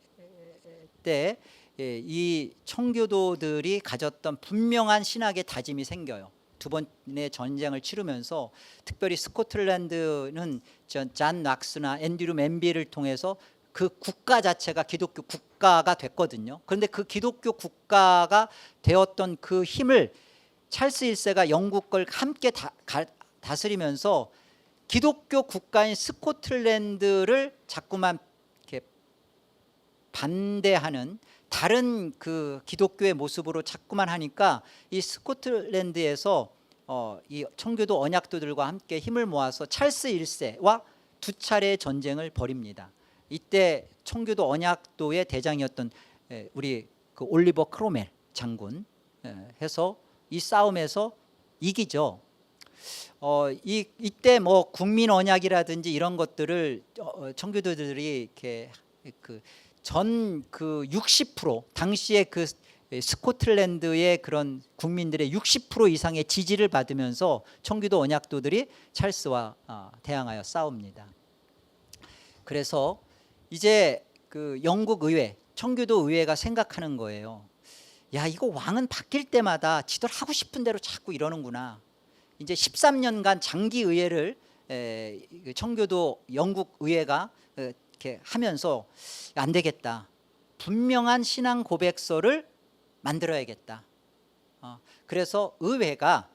때 이 청교도들이 가졌던 분명한 신학의 다짐이 생겨요. 두 번의 전쟁을 치르면서 특별히 스코틀랜드는 잔 락스나 앤드류 맨비를 통해서 그 국가 자체가 기독교 국가가 됐거든요. 그런데 그 기독교 국가가 되었던 그 힘을 찰스 1세가 영국을 함께 다스리면서 기독교 국가인 스코틀랜드를 자꾸만 이렇게 반대하는 다른 그 기독교의 모습으로 자꾸만 하니까 이 스코틀랜드에서 이 청교도 언약도들과 함께 힘을 모아서 찰스 1세와 두 차례의 전쟁을 벌입니다. 이때 청교도 언약도의 대장이었던 우리 그 올리버 크로멜 장군 해서 이 싸움에서 이기죠. 이때 뭐 국민 언약이라든지 이런 것들을 청교도들이 이렇게 전 그 60% 당시에 그 스코틀랜드의 그런 국민들의 60% 이상의 지지를 받으면서 청교도 언약도들이 찰스와 대항하여 싸웁니다. 그래서 이제 그 영국 의회, 청교도 의회가 생각하는 거예요. 야, 이거 왕은 바뀔 때마다 지들 하고 싶은 대로 자꾸 이러는구나. 이제 13년간 장기 의회를 청교도 영국 의회가 이렇게 하면서 안 되겠다. 분명한 신앙 고백서를 만들어야겠다. 그래서 의회가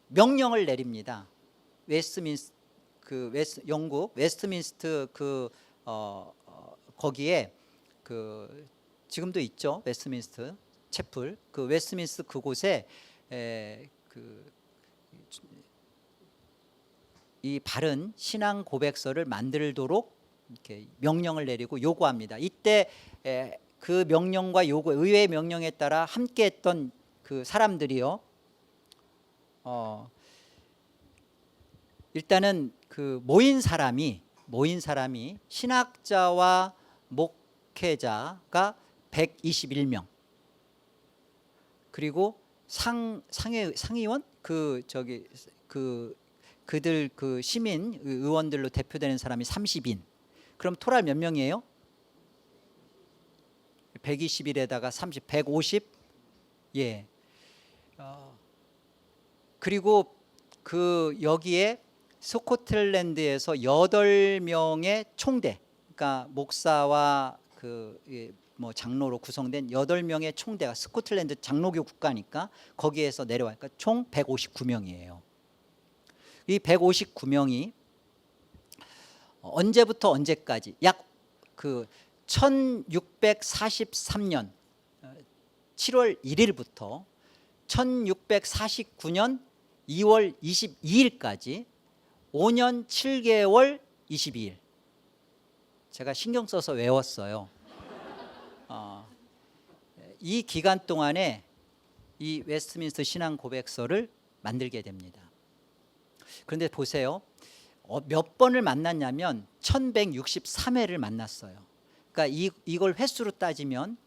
명령을 내립니다. 영국 웨스트민스터 거기에 그 지금도 있죠. 웨스트민스터 채플 그 웨스트민스터 그곳에 이 바른 신앙 고백서를 만들도록 이렇게 명령을 내리고 요구합니다. 이때 그 명령과 요구, 의회의 명령에 따라 함께했던 그 사람들이요. 일단은 그 모인 사람이 신학자와 목회자가 121명. 그리고 상의원 그들 그 시민 의원들로 대표되는 사람이 30인. 그럼 토탈 몇 명이에요? 121에다가 30, 150. 예. 그리고 그 여기에 스코틀랜드에서 8명의 총대, 그러니까 목사와 뭐 장로로 구성된 8명의 총대가 스코틀랜드 장로교 국가니까 거기에서 내려와요. 그러니까 총 159명이에요. 이 159명이 언제부터 언제까지 약 그 1643년 7월 1일부터 1649년 2월 22일까지 5년 7개월 22일. 제가 신경 써서 외웠어요. 이 기간 동안에 이 웨스트민스터 신앙 고백서를 만들게 됩니다. 그런데 보세요. 몇 번을 만났냐면 1163회를 만났어요. 그러니까 이걸 횟수로 따지면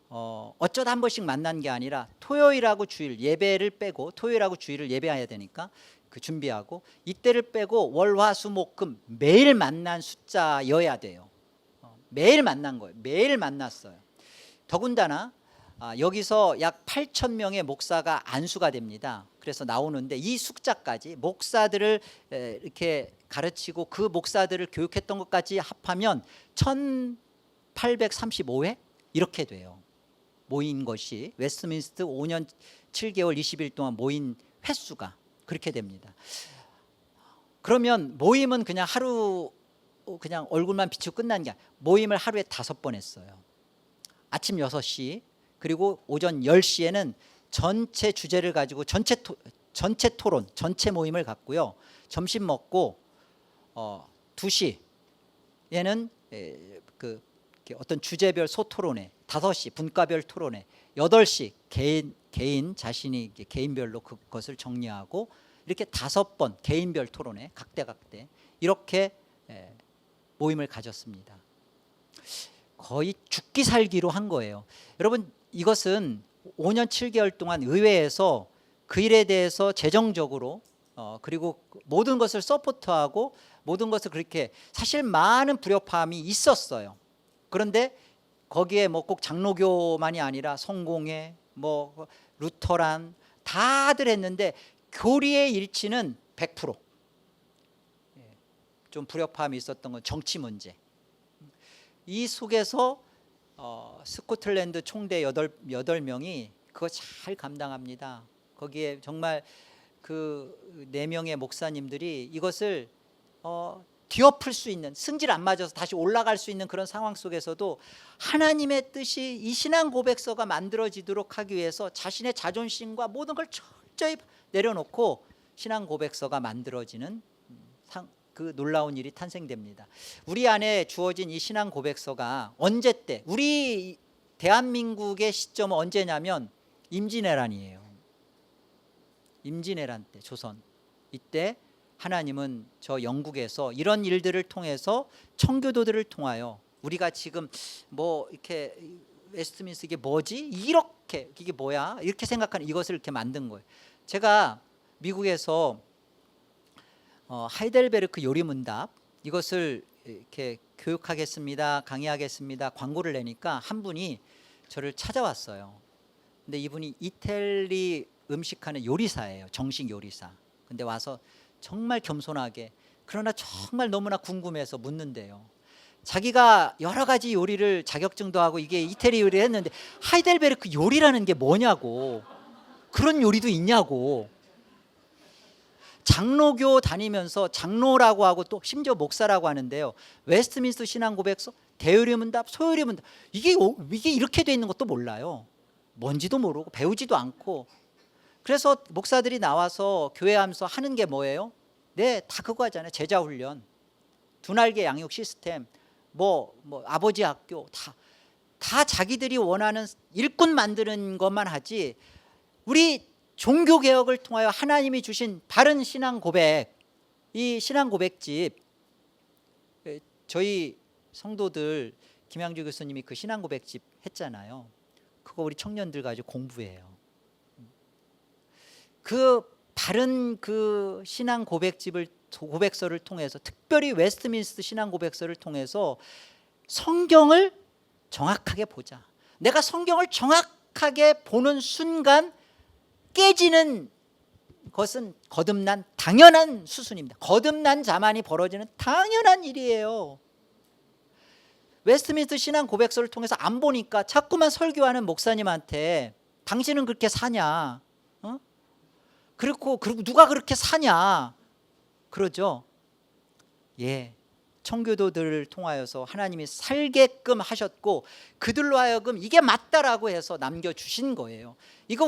어쩌다 한 번씩 만난 게 아니라 토요일하고 주일 예배를 빼고 토요일하고 주일을 예배해야 되니까 그 준비하고 이때를 빼고 월, 화, 수, 목, 금 매일 만난 숫자여야 돼요. 매일 만난 거예요. 매일 만났어요. 더군다나 여기서 약 8,000명의 목사가 안수가 됩니다. 그래서 나오는데 이 숫자까지 목사들을 이렇게 가르치고 그 목사들을 교육했던 것까지 합하면 1835회 이렇게 돼요. 모인 것이 웨스트민스터 5년 7개월 20일 동안 모인 횟수가 그렇게 됩니다. 그러면 모임은 그냥 하루 그냥 얼굴만 비추고 끝난 게 아니라 모임을 하루에 5번 했어요. 아침 6시 그리고 오전 10시에는 전체 주제를 가지고 전체 토론, 전체 모임을 갖고요. 점심 먹고 2시에는 어떤 주제별 소토론회, 5시 분과별 토론회, 8시 개인 자신이 개인별로 그것을 정리하고 이렇게 5번 개인별 토론회 각대 이렇게 모임을 가졌습니다. 거의 죽기 살기로 한 거예요. 여러분, 이것은 5년 7개월 동안 의회에서 그 일에 대해서 재정적으로 그리고 모든 것을 서포트하고 모든 것을 그렇게 사실 많은 불협화음이 있었어요. 그런데 거기에 뭐 꼭 장로교만이 아니라 성공회, 뭐 루터란 다들 했는데 교리의 일치는 100%. 좀 불협화음이 있었던 건 정치 문제. 이 속에서 스코틀랜드 총대 8명이 그거 잘 감당합니다. 거기에 정말 그 4명의 목사님들이 이것을 뒤엎을 수 있는, 승질 안 맞아서 다시 올라갈 수 있는 그런 상황 속에서도 하나님의 뜻이 이 신앙 고백서가 만들어지도록 하기 위해서 자신의 자존심과 모든 걸 철저히 내려놓고 신앙 고백서가 만들어지는 그 놀라운 일이 탄생됩니다. 우리 안에 주어진 이 신앙 고백서가 언제 때, 우리 대한민국의 시점은 언제냐면 임진왜란이에요. 임진왜란 때, 조선. 이때 하나님은 저 영국에서 이런 일들을 통해서 청교도들을 통하여 우리가 지금 뭐 이렇게 웨스트민스터 이게 뭐지? 이렇게 이게 뭐야? 이렇게 생각하는 이것을 이렇게 만든 거예요. 제가 미국에서 하이델베르크 요리문답 이것을 이렇게 교육하겠습니다, 강의하겠습니다 광고를 내니까 한 분이 저를 찾아왔어요. 근데 이분이 이태리 음식하는 요리사예요. 정식 요리사. 근데 와서 정말 겸손하게, 그러나 정말 너무나 궁금해서 묻는데요. 자기가 여러 가지 요리를 자격증도 하고 이게 이태리 요리를 했는데 하이델베르크 요리라는 게 뭐냐고, 그런 요리도 있냐고. 장로교 다니면서 장로라고 하고 또 심지어 목사라고 하는데요. 웨스트민스터 신앙 고백서, 대요리문답, 소요리문답 이게 이렇게 돼 있는 것도 몰라요. 뭔지도 모르고 배우지도 않고. 그래서 목사들이 나와서 교회하면서 하는 게 뭐예요? 네, 다 그거 하잖아요. 제자훈련, 두 날개 양육 시스템, 뭐 아버지 학교, 다 자기들이 원하는 일꾼 만드는 것만 하지. 우리 종교개혁을 통하여 하나님이 주신 바른 신앙 고백, 이 신앙 고백집, 저희 성도들 김양주 교수님이 그 신앙 고백집 했잖아요. 그거 우리 청년들 가지고 공부해요. 그 바른 그 신앙 고백서를 통해서, 특별히 웨스트민스터 신앙 고백서를 통해서 성경을 정확하게 보자. 내가 성경을 정확하게 보는 순간 깨지는 것은 거듭난 당연한 수순입니다. 거듭난 자만이 벌어지는 당연한 일이에요. 웨스트민스터 신앙 고백서를 통해서 안 보니까 자꾸만 설교하는 목사님한테 당신은 그렇게 사냐? 그리고 누가 그렇게 사냐? 그러죠. 예, 청교도들을 통하여서 하나님이 살게끔 하셨고 그들로 하여금 이게 맞다라고 해서 남겨주신 거예요. 이게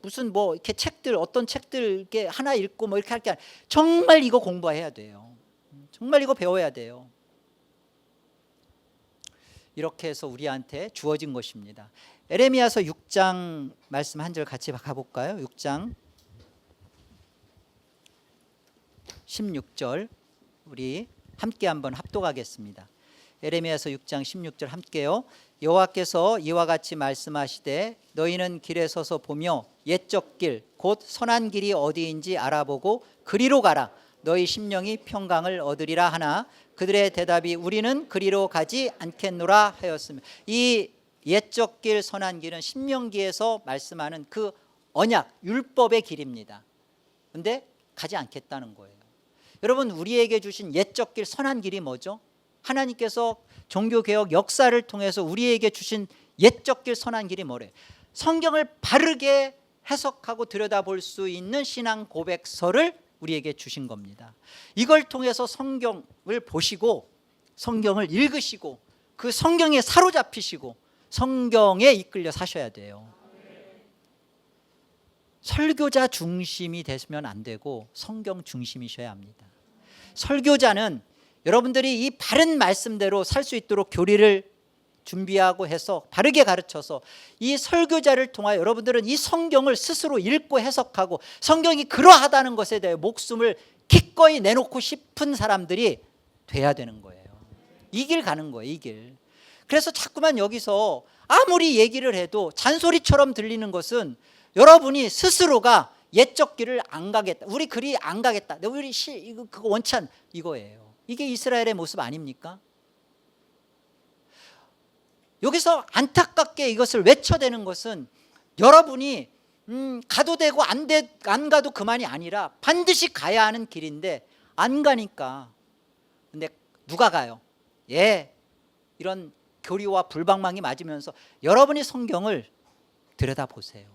무슨 뭐 이렇게 책들, 어떤 책들 이렇게 하나 읽고 뭐 이렇게 할 게 아니라 정말 이거 공부해야 돼요. 정말 이거 배워야 돼요. 이렇게 해서 우리한테 주어진 것입니다. 에레미야서 6장 말씀 한 절 같이 가볼까요? 6장 16절 우리 함께 한번 합독하겠습니다. 에레미야서 6장 16절 함께요. 여호와께서 이와 같이 말씀하시되 너희는 길에 서서 보며 옛적 길 곧 선한 길이 어디인지 알아보고 그리로 가라. 너희 심령이 평강을 얻으리라 하나 그들의 대답이 우리는 그리로 가지 않겠노라 하였으며, 이 옛적 길 선한 길은 신명기에서 말씀하는 그 언약 율법의 길입니다. 그런데 가지 않겠다는 거예요. 여러분, 우리에게 주신 옛적 길 선한 길이 뭐죠? 하나님께서 종교개혁 역사를 통해서 우리에게 주신 옛적 길 선한 길이 뭐래? 성경을 바르게 해석하고 들여다볼 수 있는 신앙 고백서를 우리에게 주신 겁니다. 이걸 통해서 성경을 보시고 성경을 읽으시고 그 성경에 사로잡히시고 성경에 이끌려 사셔야 돼요. 설교자 중심이 되시면 안 되고 성경 중심이셔야 합니다. 설교자는 여러분들이 이 바른 말씀대로 살 수 있도록 교리를 준비하고 해서 바르게 가르쳐서 이 설교자를 통하여 여러분들은 이 성경을 스스로 읽고 해석하고 성경이 그러하다는 것에 대해 목숨을 기꺼이 내놓고 싶은 사람들이 돼야 되는 거예요. 이 길 가는 거예요, 이 길. 그래서 자꾸만 여기서 아무리 얘기를 해도 잔소리처럼 들리는 것은 여러분이 스스로가 옛적 길을 안 가겠다, 우리 그리 안 가겠다, 우리 이거 그거 원치 않, 이거예요. 이게 이스라엘의 모습 아닙니까? 여기서 안타깝게 이것을 외쳐대는 것은 여러분이 가도 되고 안 가도 그만이 아니라 반드시 가야 하는 길인데 안 가니까. 근데 누가 가요? 이런 교리와 불방망이 맞으면서 여러분이 성경을 들여다보세요.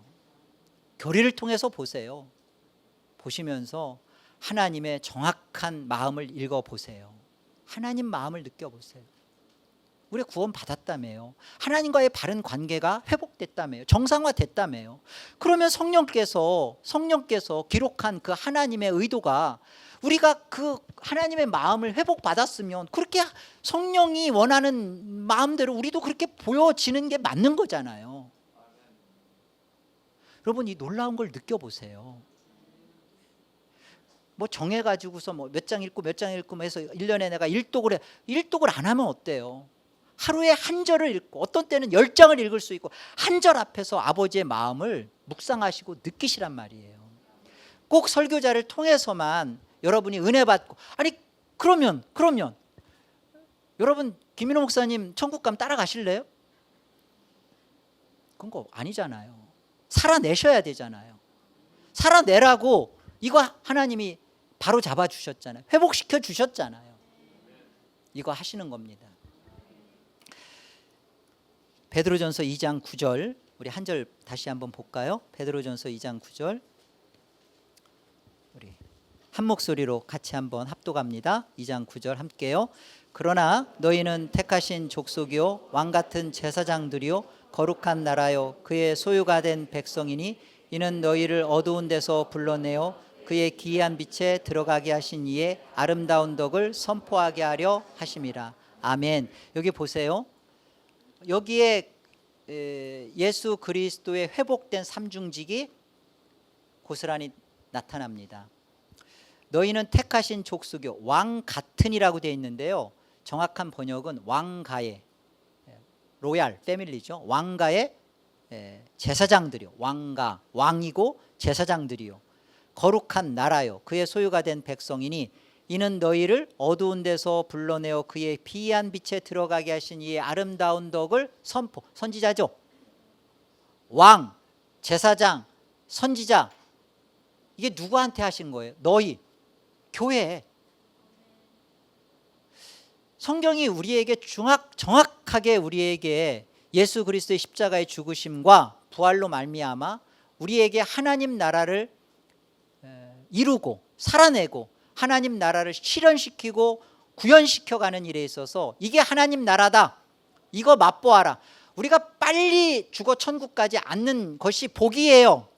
교리를 통해서 보세요. 보시면서 하나님의 정확한 마음을 읽어보세요. 하나님 마음을 느껴보세요. 우리 구원 받았다며요. 하나님과의 바른 관계가 회복됐다며요. 정상화됐다며요. 그러면 성령께서 기록한 그 하나님의 의도가 우리가 그 하나님의 마음을 회복받았으면 그렇게 성령이 원하는 마음대로 우리도 그렇게 보여지는 게 맞는 거잖아요. 여러분, 이 놀라운 걸 느껴보세요. 뭐 정해가지고서 뭐 몇 장 읽고 몇 장 읽고 해서 1년에 내가 일독을 안 하면 어때요? 하루에 한 절을 읽고 어떤 때는 10장을 읽을 수 있고 한 절 앞에서 아버지의 마음을 묵상하시고 느끼시란 말이에요. 꼭 설교자를 통해서만 여러분이 은혜 받고, 아니 그러면 여러분 김인호 목사님 천국 가면 따라가실래요? 그런 거 아니잖아요. 살아내셔야 되잖아요. 살아내라고 이거 하나님이 바로 잡아 주셨잖아요. 회복시켜 주셨잖아요. 이거 하시는 겁니다. 베드로전서 2장 9절 우리 한 절 다시 한번 볼까요? 베드로전서 2장 9절 우리 한 목소리로 같이 한번 합독합니다. 2장 9절 함께요. 그러나 너희는 택하신 족속이요 왕같은 제사장들이요 거룩한 나라요 그의 소유가 된 백성이니 이는 너희를 어두운 데서 불러내어 그의 기이한 빛에 들어가게 하신 이의 아름다운 덕을 선포하게 하려 하심이라. 아멘. 여기 보세요. 여기에 예수 그리스도의 회복된 삼중직이 고스란히 나타납니다. 너희는 택하신 족속이요 왕 같은이라고 되어 있는데요, 정확한 번역은 왕가의 로얄 패밀리죠. 왕가의 제사장들이요. 왕이고 제사장들이요 거룩한 나라요 그의 소유가 된 백성이니 이는 너희를 어두운 데서 불러내어 그의 비한 빛에 들어가게 하신 이의 아름다운 덕을 선지자죠. 왕, 제사장, 선지자, 이게 누구한테 하신 거예요? 너희, 교회. 성경이 우리에게 정확하게 우리에게 예수 그리스도의 십자가의 죽으심과 부활로 말미암아 우리에게 하나님 나라를 이루고 살아내고 하나님 나라를 실현시키고 구현시켜가는 일에 있어서 이게 하나님 나라다, 이거 맛보아라. 우리가 빨리 죽어 천국 가지 않는 것이 복이에요.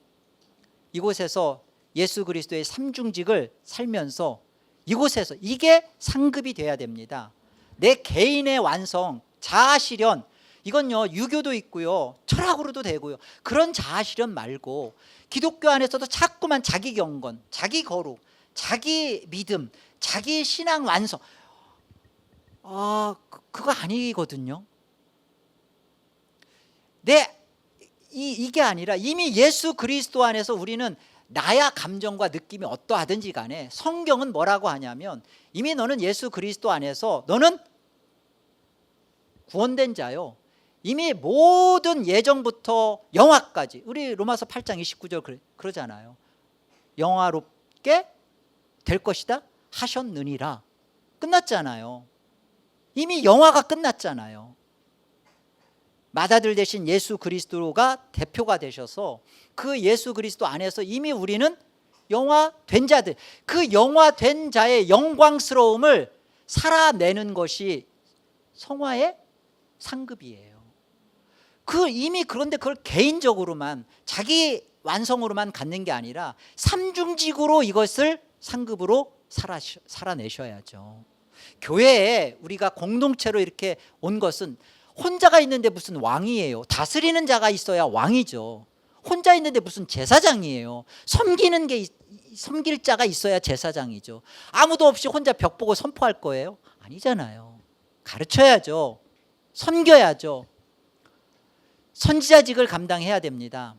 이곳에서 예수 그리스도의 삼중직을 살면서 이곳에서 이게 상급이 돼야 됩니다. 내 개인의 완성, 자아실현, 이건요 유교도 있고요 철학으로도 되고요. 그런 자아실현 말고 기독교 안에서도 자꾸만 자기 경건, 자기 거룩, 자기 믿음, 자기 신앙 완성, 그거 아니거든요. 이게 아니라 이미 예수 그리스도 안에서 우리는 나야 감정과 느낌이 어떠하든지 간에 성경은 뭐라고 하냐면 이미 너는 예수 그리스도 안에서 너는 구원된 자요. 이미 모든 예정부터 영화까지, 우리 로마서 8장 29절 그러잖아요. 영화롭게 될 것이다 하셨느니라. 끝났잖아요. 이미 영화가 끝났잖아요. 맏아들 대신 예수 그리스도가 대표가 되셔서 그 예수 그리스도 안에서 이미 우리는 영화된 자들, 그 영화된 자의 영광스러움을 살아내는 것이 성화의 상급이에요. 이미 그런데 그걸 개인적으로만 자기 완성으로만 갖는 게 아니라 삼중직으로 이것을 상급으로 살아내셔야죠. 교회에 우리가 공동체로 이렇게 온 것은 혼자가 있는데 무슨 왕이에요. 다스리는 자가 있어야 왕이죠. 혼자 있는데 무슨 제사장이에요. 섬길 자가 있어야 제사장이죠. 아무도 없이 혼자 벽 보고 선포할 거예요? 아니잖아요. 가르쳐야죠. 섬겨야죠. 선지자직을 감당해야 됩니다.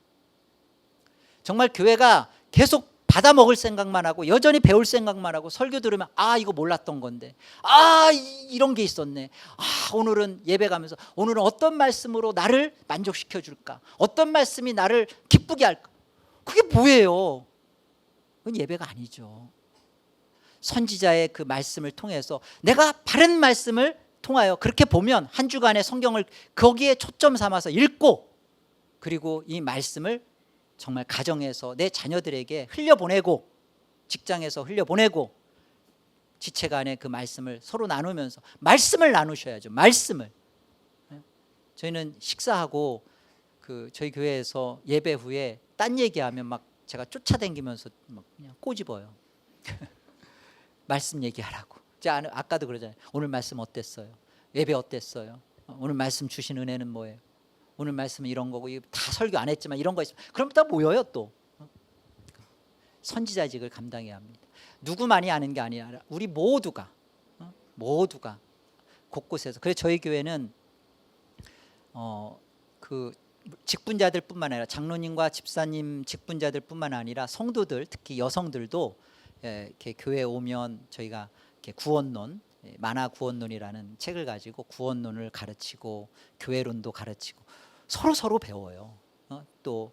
정말 교회가 계속 받아 먹을 생각만 하고 여전히 배울 생각만 하고 설교 들으면 이거 몰랐던 건데 이런 게 있었네. 오늘은 예배 가면서 오늘은 어떤 말씀으로 나를 만족시켜 줄까? 어떤 말씀이 나를 기쁘게 할까? 그게 뭐예요? 그건 예배가 아니죠. 선지자의 그 말씀을 통해서 내가 바른 말씀을 통하여 그렇게 보면 한 주간의 성경을 거기에 초점 삼아서 읽고 그리고 이 말씀을 정말 가정에서 내 자녀들에게 흘려보내고 직장에서 흘려보내고 지체 간에 그 말씀을 서로 나누면서 말씀을 나누셔야죠. 말씀을. 저희는 식사하고 저희 교회에서 예배 후에 딴 얘기하면 막 제가 쫓아다니면서 막 그냥 꼬집어요. 말씀 얘기하라고. 제가 아까도 그러잖아요. 오늘 말씀 어땠어요? 예배 어땠어요? 오늘 말씀 주신 은혜는 뭐예요? 오늘 말씀은 이런 거고 다 설교 안 했지만 이런 거 있으면 그럼 다 모여요 또. 선지자직을 감당해야 합니다. 누구만이 아는 게 아니라 우리 모두가 곳곳에서. 그래서 저희 교회는 그 직분자들뿐만 아니라 장로님과 집사님 직분자들뿐만 아니라 성도들 특히 여성들도 이렇게 교회에 오면 저희가 이렇게 구원론 만화 구원론이라는 책을 가지고 구원론을 가르치고 교회론도 가르치고 서로 배워요. 또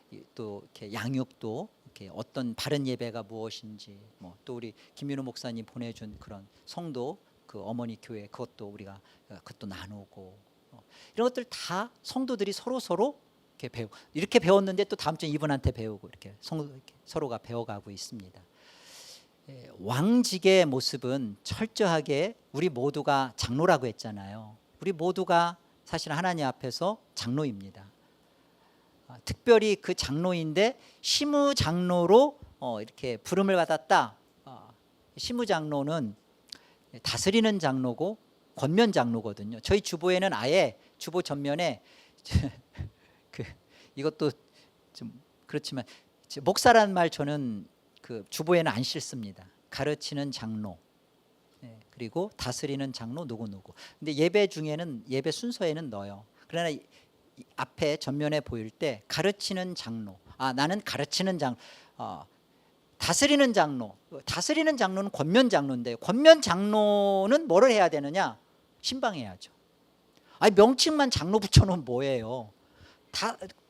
이렇게 양육도 이렇게 어떤 바른 예배가 무엇인지 또 우리 김민호 목사님 보내준 그런 성도 그 어머니 교회 그것도 우리가 그것도 나누고 이런 것들 다 성도들이 서로 이렇게 배우고 이렇게 배웠는데 또 다음 주에 이분한테 배우고 이렇게 서로가 배워가고 있습니다. 왕직의 모습은 철저하게 우리 모두가 장로라고 했잖아요. 우리 모두가 사실 하나님 앞에서 장로입니다. 특별히 그 장로인데 시무장로로 이렇게 부름을 받았다. 시무장로는 다스리는 장로고 권면 장로거든요. 저희 주보에는 아예 주보 전면에 이것도 좀 그렇지만 목사라는 말 저는 그 주보에는 안 싫습니다. 가르치는 장로 그리고 다스리는 장로 누구누구. 근데 예배 중에는 예배 순서에는 넣어요. 그러나 앞에 전면에 보일 때 가르치는 장로. 나는 가르치는 다스리는 장로. 다스리는 장로는 권면 장로인데 권면 장로는 뭐를 해야 되느냐? 신방해야죠. 명칭만 장로 붙여놓으면 뭐예요?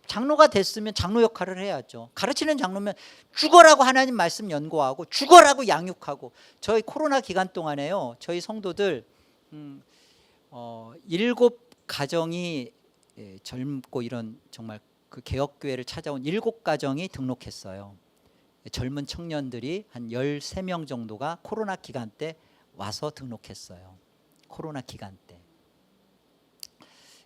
장로가 됐으면 장로 역할을 해야죠. 가르치는 장로면 죽어라고 하나님 말씀 연구하고 죽어라고 양육하고. 저희 코로나 기간 동안에요. 저희 성도들 7가정이 젊고 이런 정말 그 개혁교회를 찾아온 7가정이 등록했어요. 젊은 청년들이 한 13명 정도가 코로나 기간 때 와서 등록했어요. 코로나 기간 때.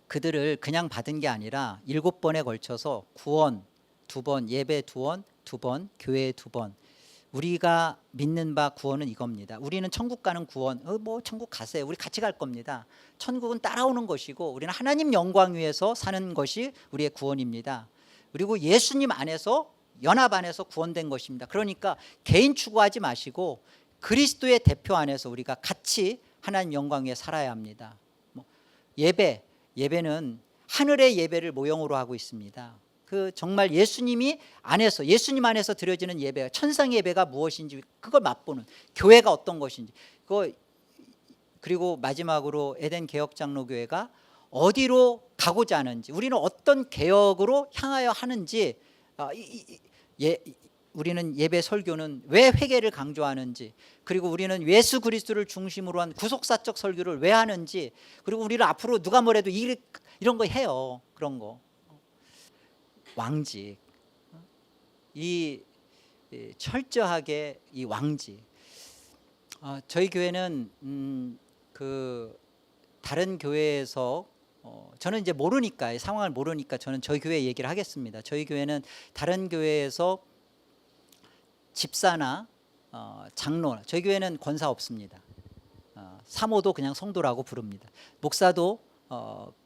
그들을 그냥 받은 게 아니라 7번에 걸쳐서 구원 2번, 예배 2번, 교회 2번. 우리가 믿는 바 구원은 이겁니다. 우리는 천국 가는 구원, 천국 가세요. 우리 같이 갈 겁니다. 천국은 따라오는 것이고 우리는 하나님 영광 위에서 사는 것이 우리의 구원입니다. 그리고 예수님 안에서 연합 안에서 구원된 것입니다. 그러니까 개인 추구하지 마시고 그리스도의 대표 안에서 우리가 같이 하나님 영광 위에 살아야 합니다. 예배는 하늘의 예배를 모형으로 하고 있습니다. 그 정말 예수님 안에서 드려지는 예배, 천상의 예배가 무엇인지 그걸 맛보는 교회가 어떤 것인지 그리고 마지막으로 에덴 개혁장로교회가 어디로 가고자 하는지 우리는 어떤 개혁으로 향하여 하는지 우리는 예배 설교는 왜 회개를 강조하는지 그리고 우리는 예수 그리스도를 중심으로 한 구속사적 설교를 왜 하는지 그리고 우리를 앞으로 누가 뭐래도 이런 거 해요. 그런 거 왕직 철저하게 이 왕직 저희 교회는 그 다른 교회에서 저는 이제 모르니까 상황을 모르니까 저는 저희 교회 얘기를 하겠습니다. 저희 교회는 다른 교회에서 집사나 장로 저희 교회는 권사 없습니다. 사모도 그냥 성도라고 부릅니다. 목사도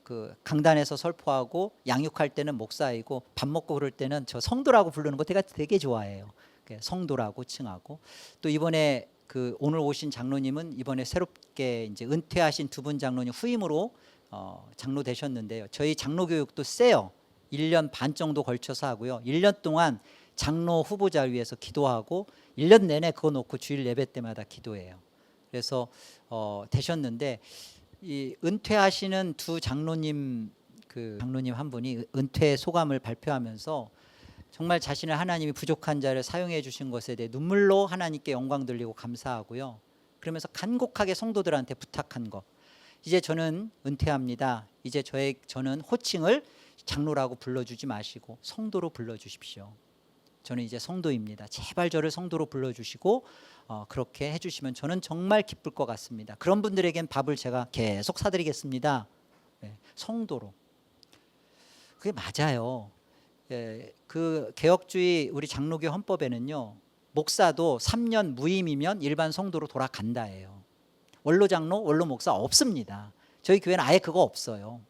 그 강단에서 설포하고 양육할 때는 목사이고 밥 먹고 그럴 때는 저 성도라고 부르는 거 제가 되게 좋아해요. 성도라고 칭하고 또 이번에 그 오늘 오신 장로님은 이번에 새롭게 이제 은퇴하신 두 분 장로님 후임으로 장로 되셨는데요. 저희 장로 교육도 세요. 1년 반 정도 걸쳐서 하고요. 1년 동안 장로 후보자를 위해서 기도하고 1년 내내 그거 놓고 주일 예배 때마다 기도해요. 그래서 되셨는데 이 은퇴하시는 두 장로님 그 장로님 한 분이 은퇴 소감을 발표하면서 정말 자신을 하나님이 부족한 자를 사용해 주신 것에 대해 눈물로 하나님께 영광 돌리고 감사하고요. 그러면서 간곡하게 성도들한테 부탁한 거. 이제 저는 은퇴합니다. 이제 저는 호칭을 장로라고 불러주지 마시고 성도로 불러주십시오. 저는 이제 성도입니다. 제발 저를 성도로 불러주시고 그렇게 해주시면 저는 정말 기쁠 것 같습니다. 그런 분들에겐 밥을 제가 계속 사드리겠습니다. 네, 성도로. 그게 맞아요. 그 개혁주의 우리 장로교 헌법에는요, 목사도 3년 무임이면 일반 성도로 돌아간다예요. 원로 장로, 원로 목사 없습니다. 저희 교회는 아예 그거 없어요.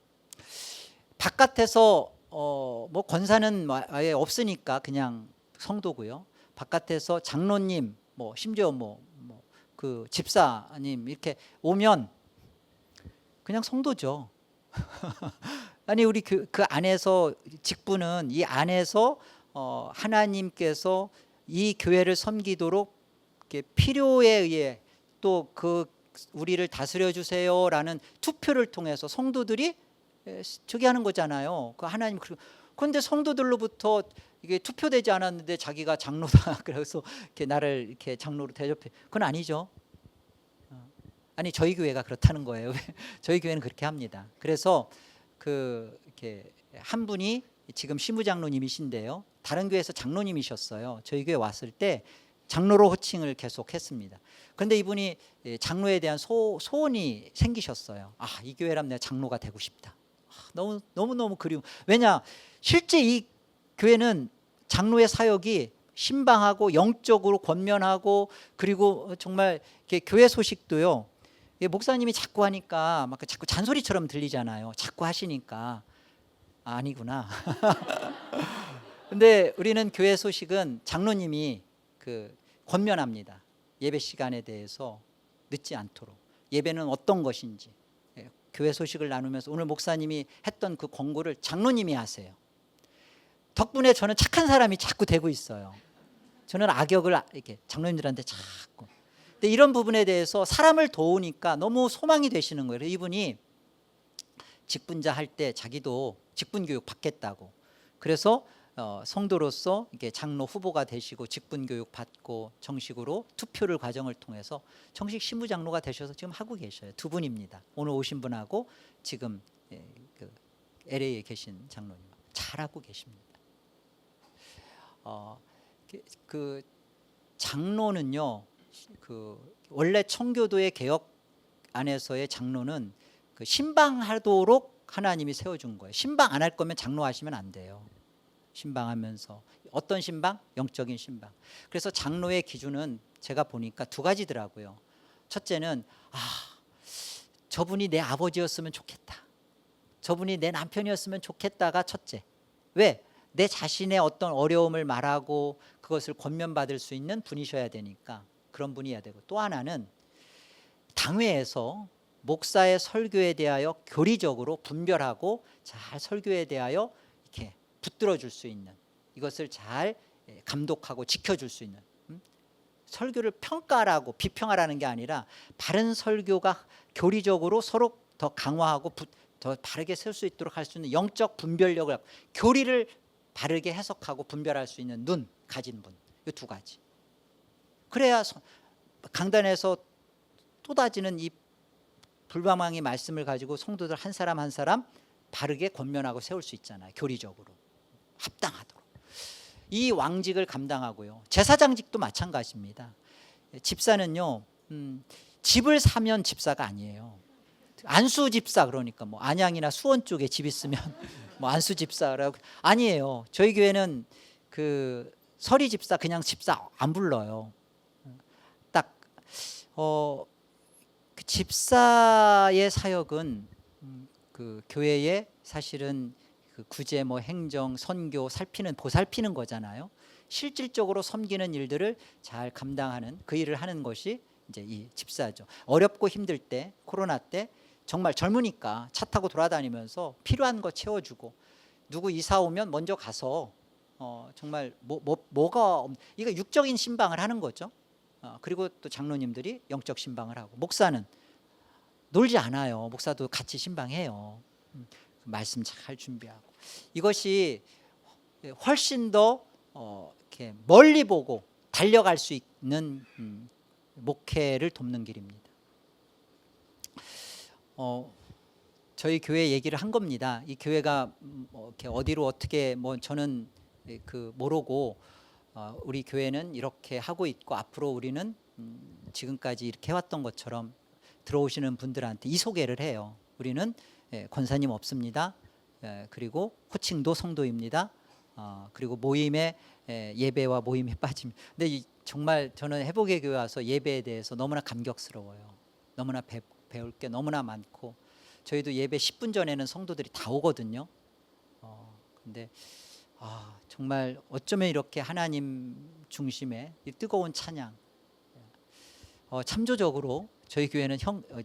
바깥에서 뭐 권사는 아예 없으니까 그냥 성도고요. 바깥에서 장로님, 뭐 심지어 그 집사님 이렇게 오면 그냥 성도죠. 아니 우리 그 안에서 직분은 이 안에서 하나님께서 이 교회를 섬기도록 이렇게 필요에 의해 또 그 우리를 다스려 주세요라는 투표를 통해서 성도들이 저기 하는 거잖아요. 그 하나님. 그런데 성도들로부터 이게 투표되지 않았는데 자기가 장로다 그래서 이렇게 나를 이렇게 장로로 대접해. 그건 아니죠. 아니 저희 교회가 그렇다는 거예요. 저희 교회는 그렇게 합니다. 그래서 이렇게 한 분이 지금 시무장로님이신데요. 다른 교회에서 장로님이셨어요. 저희 교회 왔을 때 장로로 호칭을 계속 했습니다. 그런데 이분이 장로에 대한 소원이 생기셨어요. 이 교회라면 내가 장로가 되고 싶다. 너무 그리워. 왜냐 실제 이 교회는 장로의 사역이 신방하고 영적으로 권면하고 그리고 정말 교회 소식도요. 목사님이 자꾸 하니까 막 자꾸 잔소리처럼 들리잖아요. 자꾸 하시니까 아니구나. 근데 우리는 교회 소식은 장로님이 권면합니다. 예배 시간에 대해서 늦지 않도록 예배는 어떤 것인지 교회 소식을 나누면서 오늘 목사님이 했던 그 권고를 장로님이 하세요. 덕분에 저는 착한 사람이 자꾸 되고 있어요. 저는 악역을 이렇게 장로님들한테 자꾸. 근데 이런 부분에 대해서 사람을 도우니까 너무 소망이 되시는 거예요. 이분이 직분자 할 때 자기도 직분 교육 받겠다고. 그래서 성도로서 이게 장로 후보가 되시고 직분 교육 받고 정식으로 투표를 과정을 통해서 정식 신부장로가 되셔서 지금 하고 계셔요. 두 분입니다. 오늘 오신 분하고 지금 LA에 계신 장로님 잘하고 계십니다. 그 장로는요, 원래 청교도의 개혁 안에서의 장로는 신방하도록 하나님이 세워준 거예요. 신방 안 할 거면 장로하시면 안 돼요. 신방하면서 어떤 신방? 영적인 신방. 그래서 장로의 기준은 제가 보니까 두 가지더라고요. 첫째는 저분이 내 아버지였으면 좋겠다. 저분이 내 남편이었으면 좋겠다가 첫째. 왜? 내 자신의 어떤 어려움을 말하고 그것을 권면받을 수 있는 분이셔야 되니까 그런 분이어야 되고, 또 하나는 당회에서 목사의 설교에 대하여 교리적으로 분별하고 잘 설교에 대하여 이렇게 붙들어 줄 수 있는, 이것을 잘 감독하고 지켜줄 수 있는, 설교를 평가라고 비평하라는 게 아니라 바른 설교가 교리적으로 서로 더 강화하고 더 바르게 세울 수 있도록 할 수 있는 영적 분별력을, 교리를 바르게 해석하고 분별할 수 있는 눈 가진 분. 이 두 가지. 그래야 강단에서 쏟아지는 이 불방망이 말씀을 가지고 성도들 한 사람 한 사람 바르게 권면하고 세울 수 있잖아요. 교리적으로 합당하도록. 이 왕직을 감당하고요. 제사장직도 마찬가지입니다. 집사는요, 집을 사면 집사가 아니에요. 안수 집사, 그러니까 뭐 안양이나 수원 쪽에 집 있으면 뭐 안수 집사라고 아니에요. 저희 교회는 서리 집사, 그냥 집사 안 불러요. 딱 그 집사의 사역은 교회에 사실은 구제, 행정, 선교, 보살피는 거잖아요. 실질적으로 섬기는 일들을 잘 감당하는 그 일을 하는 것이 이제 이 집사죠. 어렵고 힘들 때, 코로나 때 정말 젊으니까 차 타고 돌아다니면서 필요한 거 채워주고, 누구 이사 오면 먼저 가서 정말 뭐가 이거 육적인 신방을 하는 거죠. 그리고 또 장로님들이 영적 신방을 하고, 목사는 놀지 않아요. 목사도 같이 신방해요. 말씀 잘 준비하고, 이것이 훨씬 더 이렇게 멀리 보고 달려갈 수 있는 목회를 돕는 길입니다. 저희 교회 얘기를 한 겁니다. 이 교회가 이렇게 어디로 어떻게 저는 모르고, 우리 교회는 이렇게 하고 있고 앞으로 우리는 지금까지 이렇게 해왔던 것처럼 들어오시는 분들한테 이 소개를 해요. 우리는 권사님 없습니다. 그리고 호칭도 성도입니다. 그리고 모임에 예배와 모임에 빠짐. 근데 정말 저는 회복의 교회 와서 예배에 대해서 너무나 감격스러워요. 너무나 배울 게 너무나 많고, 저희도 예배 10분 전에는 성도들이 다 오거든요. 근데 정말 어쩌면 이렇게 하나님 중심의 이 뜨거운 찬양, 참조적으로 저희 교회는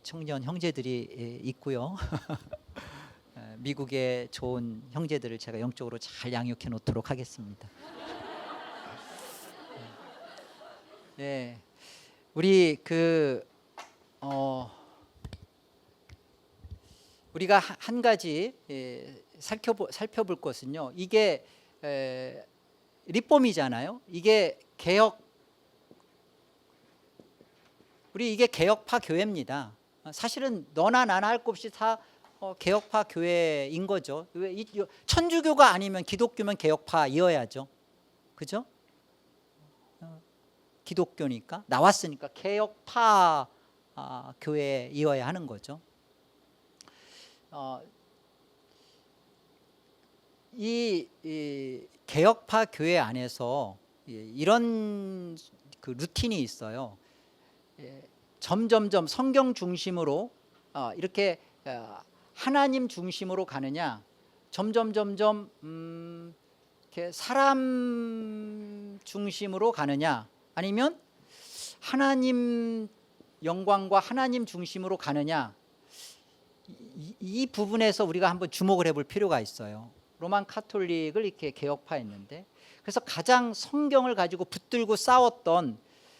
청년 형제들이 있고요. 미국의 좋은 형제들을 제가 영적으로 잘 양육해 놓도록 하겠습니다. 네, 우리 우리가 한 가지 살펴볼 것은요, 이게 리폼이잖아요. 이게 이게 개혁파 교회입니다. 사실은 너나 나나 할 것 없이 다 개혁파 교회인 거죠. 천주교가 아니면 기독교면 개혁파이어야죠. 그죠? 기독교니까 나왔으니까 개혁파 교회이어야 하는 거죠. 이 개혁파 교회 안에서 이런 루틴이 있어요. 점점점 성경 중심으로 이렇게 하나님 중심으로 가느냐, 점점 이렇게 사람 중심으로 가느냐, 아니면 하나님 영광과 하나님 중심으로 가느냐, 이 부분에서 우리가 한번 주목을 해볼 필요가 있어요. 로만 카톨릭을 이렇게 개혁파했는데, 그래서 가장 성경을 가지고 붙들고 싸웠던,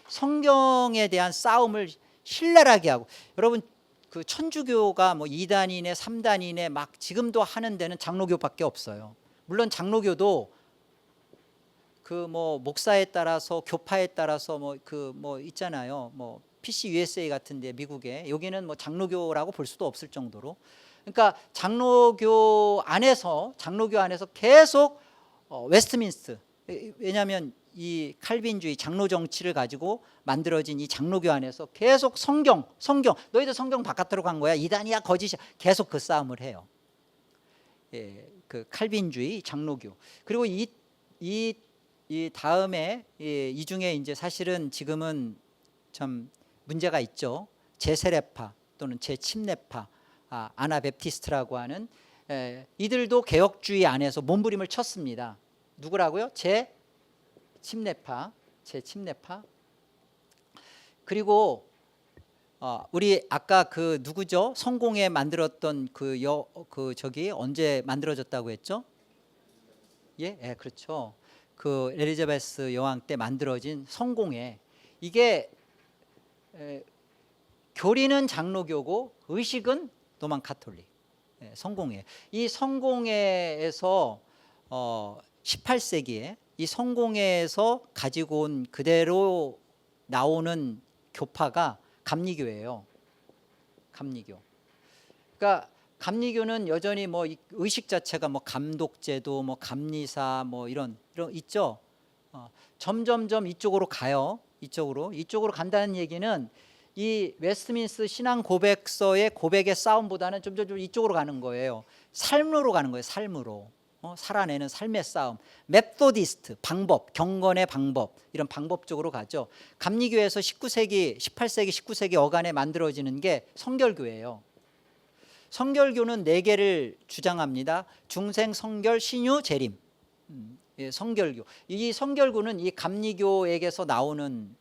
성경에 대한 싸움을 신랄하게 하고, 여러분 그 천주교가 2단이네 3단이네 막 지금도 하는 데는 장로교밖에 없어요. 물론 장로교도 목사에 따라서 교파에 따라서 있잖아요. PC USA 같은데 미국에, 여기는 장로교라고 볼 수도 없을 정도로, 그러니까 장로교 안에서 계속 웨스트민스터, 왜냐하면 이 칼빈주의 장로 정치를 가지고 만들어진 이 장로교 안에서 계속 성경 너희들 성경 바깥으로 간 거야, 이단이야 거짓이야, 계속 그 싸움을 해요. 그 칼빈주의 장로교. 그리고 이 다음에 이 중에 이제 사실은 지금은 참 문제가 있죠. 제세례파 또는 제침례파, 아나베프티스트라고 하는, 이들도 개혁주의 안에서 몸부림을 쳤습니다. 누구라고요? 제침례파. 그리고 우리 아까 누구죠? 성공회 만들었던 저기 언제 만들어졌다고 했죠? 예, 그렇죠. 엘리자베스 여왕 때 만들어진 성공회. 이게 교리는 장로교고 의식은 로만 카톨릭. 성공회. 이 성공회에서 18세기에 이 성공회에서 가지고 온 그대로 나오는 교파가 감리교예요. 감리교. 그러니까 감리교는 여전히 의식 자체가 감독제도, 감리사 이런 있죠. 점점점 이쪽으로 가요. 이쪽으로 간다는 얘기는 이 웨스트민스터 신앙 고백서의 고백의 싸움보다는 점점 이쪽으로 가는 거예요. 삶으로 가는 거예요. 삶으로. 살아내는 삶의 싸움. 메소디스트, 방법, 경건의 방법, 이런 방법적으로 가죠. 감리교에서 18세기, 19세기 어간에 만들어지는 게 성결교예요. 성결교는 4개를 주장합니다. 중생, 성결, 신유, 재림. 성결교. 이 성결교는 이 감리교에게서 나오는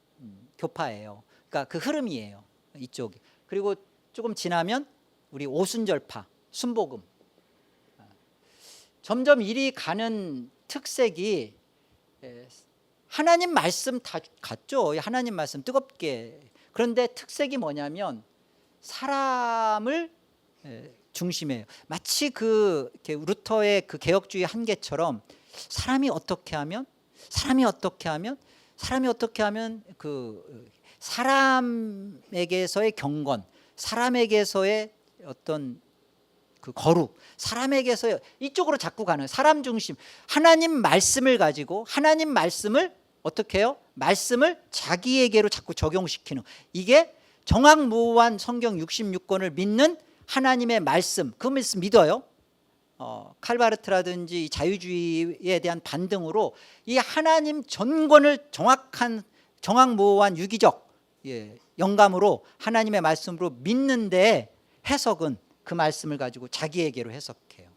교파예요. 그러니까 그 흐름이에요. 이쪽이. 그리고 조금 지나면 우리 오순절파, 순복음. 점점 이리 가는 특색이 하나님 말씀 다 같죠. 하나님 말씀 뜨겁게. 그런데 특색이 뭐냐면 사람을 중심해요. 마치 그 루터의 그 개혁주의 한계처럼 사람이 어떻게 하면 그 사람에게서의 경건, 사람에게서의 어떤 그 거룩, 사람에게서 이쪽으로 자꾸 가는 사람 중심. 하나님 말씀을 가지고 하나님 말씀을 어떻게 해요? 말씀을 자기에게로 자꾸 적용시키는, 이게 정확무한 성경 66권을 믿는 하나님의 말씀, 그 말씀 믿어요. 칼바르트라든지 자유주의에 대한 반등으로 이 하나님 전권을 정확무한 유기적 영감으로 하나님의 말씀으로 믿는데, 해석은 그 말씀을 가지고 자기에게로 해석해요.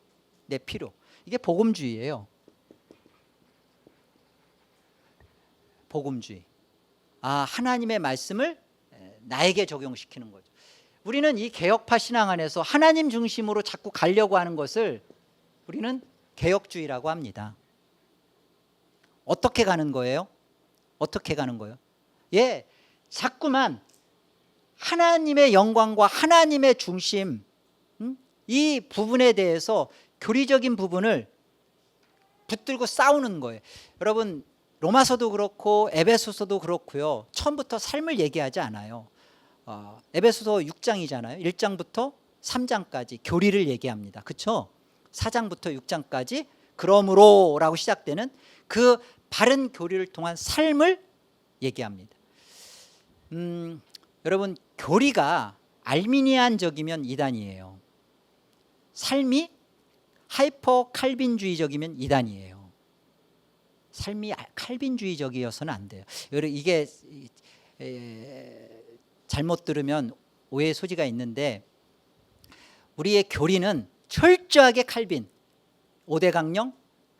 내 필요. 이게 복음주의예요. 복음주의. 하나님의 말씀을 나에게 적용시키는 거죠. 우리는 이 개혁파 신앙 안에서 하나님 중심으로 자꾸 가려고 하는 것을 우리는 개혁주의라고 합니다. 어떻게 가는 거예요? 자꾸만 하나님의 영광과 하나님의 중심, 이 부분에 대해서 교리적인 부분을 붙들고 싸우는 거예요. 여러분, 로마서도 그렇고 에베소서도 그렇고요, 처음부터 삶을 얘기하지 않아요. 에베소서 6장이잖아요. 1장부터 3장까지 교리를 얘기합니다. 그렇죠? 4장부터 6장까지 그러므로라고 시작되는 그 바른 교리를 통한 삶을 얘기합니다. 여러분, 교리가 알미니안적이면 이단이에요. 삶이 하이퍼 칼빈주의적이면 이단이에요. 삶이 칼빈주의적이어서는 안 돼요. 이게 잘못 들으면 오해의 소지가 있는데, 우리의 교리는 철저하게 칼빈, 5대 강령,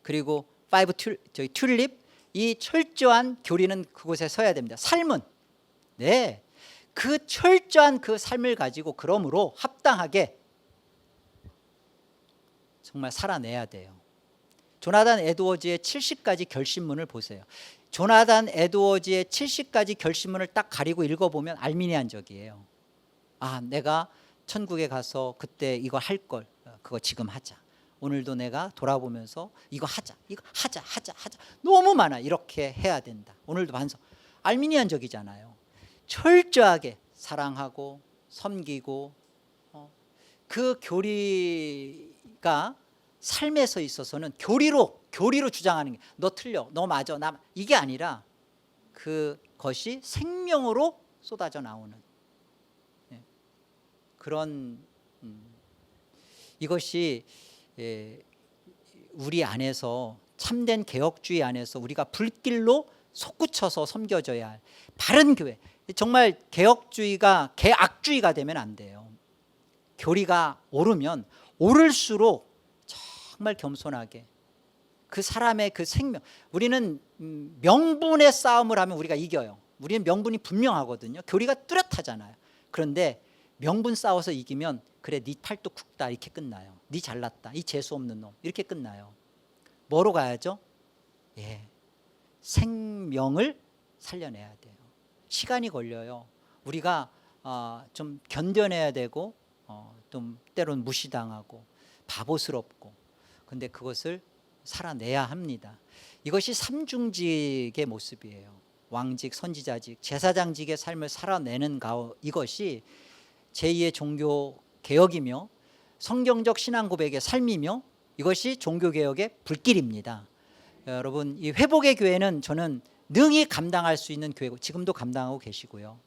그리고 5 튤립, 이 철저한 교리는 그곳에 서야 됩니다. 삶은 그 철저한 그 삶을 가지고 그러므로 합당하게 정말 살아내야 돼요. 조나단 에드워즈의 70가지 결심문을 보세요. 조나단 에드워즈의 70가지 결심문을 딱 가리고 읽어보면 알미니안적이에요. 내가 천국에 가서 그때 이거 할 걸, 그거 지금 하자. 오늘도 내가 돌아보면서 이거 하자. 너무 많아. 이렇게 해야 된다. 오늘도 반성. 알미니안적이잖아요. 철저하게 사랑하고 섬기고, 그 교리가 삶에서 있어서는 교리로 주장하는 게, 너 틀려, 너 맞아, 나, 이게 아니라 그것이 생명으로 쏟아져 나오는 그런 이것이 우리 안에서, 참된 개혁주의 안에서 우리가 불길로 솟구쳐서 섬겨져야 할 바른 교회. 정말 개혁주의가 개악주의가 되면 안 돼요. 교리가 오르면 오를수록 정말 겸손하게 그 사람의 그 생명, 우리는 명분의 싸움을 하면 우리가 이겨요. 우리는 명분이 분명하거든요. 교리가 뚜렷하잖아요. 그런데 명분 싸워서 이기면, 그래 네 팔뚝 굵다, 이렇게 끝나요. 네 잘났다, 이 재수 없는 놈, 이렇게 끝나요. 뭐로 가야죠? 생명을 살려내야 돼요. 시간이 걸려요. 우리가 좀 견뎌내야 되고, 좀 때론 무시당하고 바보스럽고, 근데 그것을 살아내야 합니다. 이것이 삼중직의 모습이에요. 왕직, 선지자직, 제사장직의 삶을 살아내는 이것이 제2의 종교 개혁이며 성경적 신앙 고백의 삶이며, 이것이 종교 개혁의 불길입니다. 여러분, 이 회복의 교회는 저는 능히 감당할 수 있는 교회고, 지금도 감당하고 계시고요.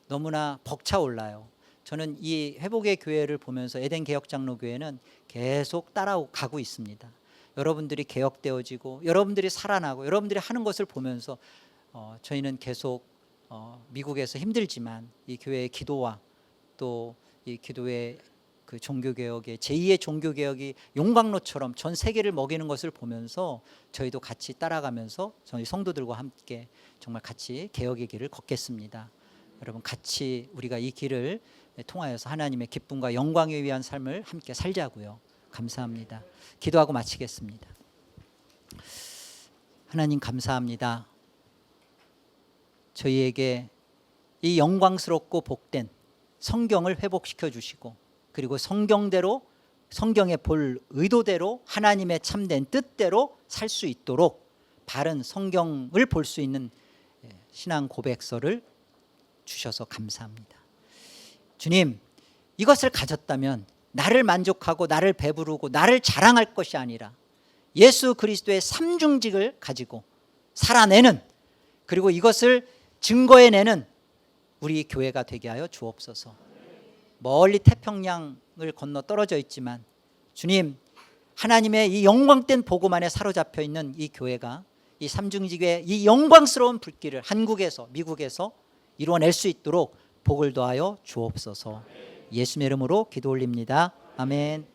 너무나 벅차올라요. 저는 이 회복의 교회를 보면서 에덴 개혁장로교회는 계속 따라가고 있습니다. 여러분들이 개혁되어지고, 여러분들이 살아나고, 여러분들이 하는 것을 보면서 저희는 계속 미국에서 힘들지만 이 교회의 기도와 또 이 기도의 그 종교개혁의 제2의 종교개혁이 용광로처럼 전 세계를 먹이는 것을 보면서 저희도 같이 따라가면서 저희 성도들과 함께 정말 같이 개혁의 길을 걷겠습니다. 여러분 같이 우리가 이 길을 통하여서 하나님의 기쁨과 영광에 위한 삶을 함께 살자고요. 감사합니다. 기도하고 마치겠습니다. 하나님 감사합니다. 저희에게 이 영광스럽고 복된 성경을 회복시켜 주시고, 그리고 성경대로, 성경의 볼 의도대로, 하나님의 참된 뜻대로 살 수 있도록 바른 성경을 볼 수 있는 신앙 고백서를 주셔서 감사합니다. 주님, 이것을 가졌다면 나를 만족하고 나를 배부르고 나를 자랑할 것이 아니라 예수 그리스도의 삼중직을 가지고 살아내는, 그리고 이것을 증거해내는 우리 교회가 되게 하여 주옵소서. 멀리 태평양을 건너 떨어져 있지만 주님, 하나님의 이 영광된 복음 안에 사로잡혀 있는 이 교회가 이 삼중직의 이 영광스러운 불길을 한국에서, 미국에서 이루어낼 수 있도록 복을 더하여 주옵소서. 예수의 이름으로 기도 올립니다. 아멘.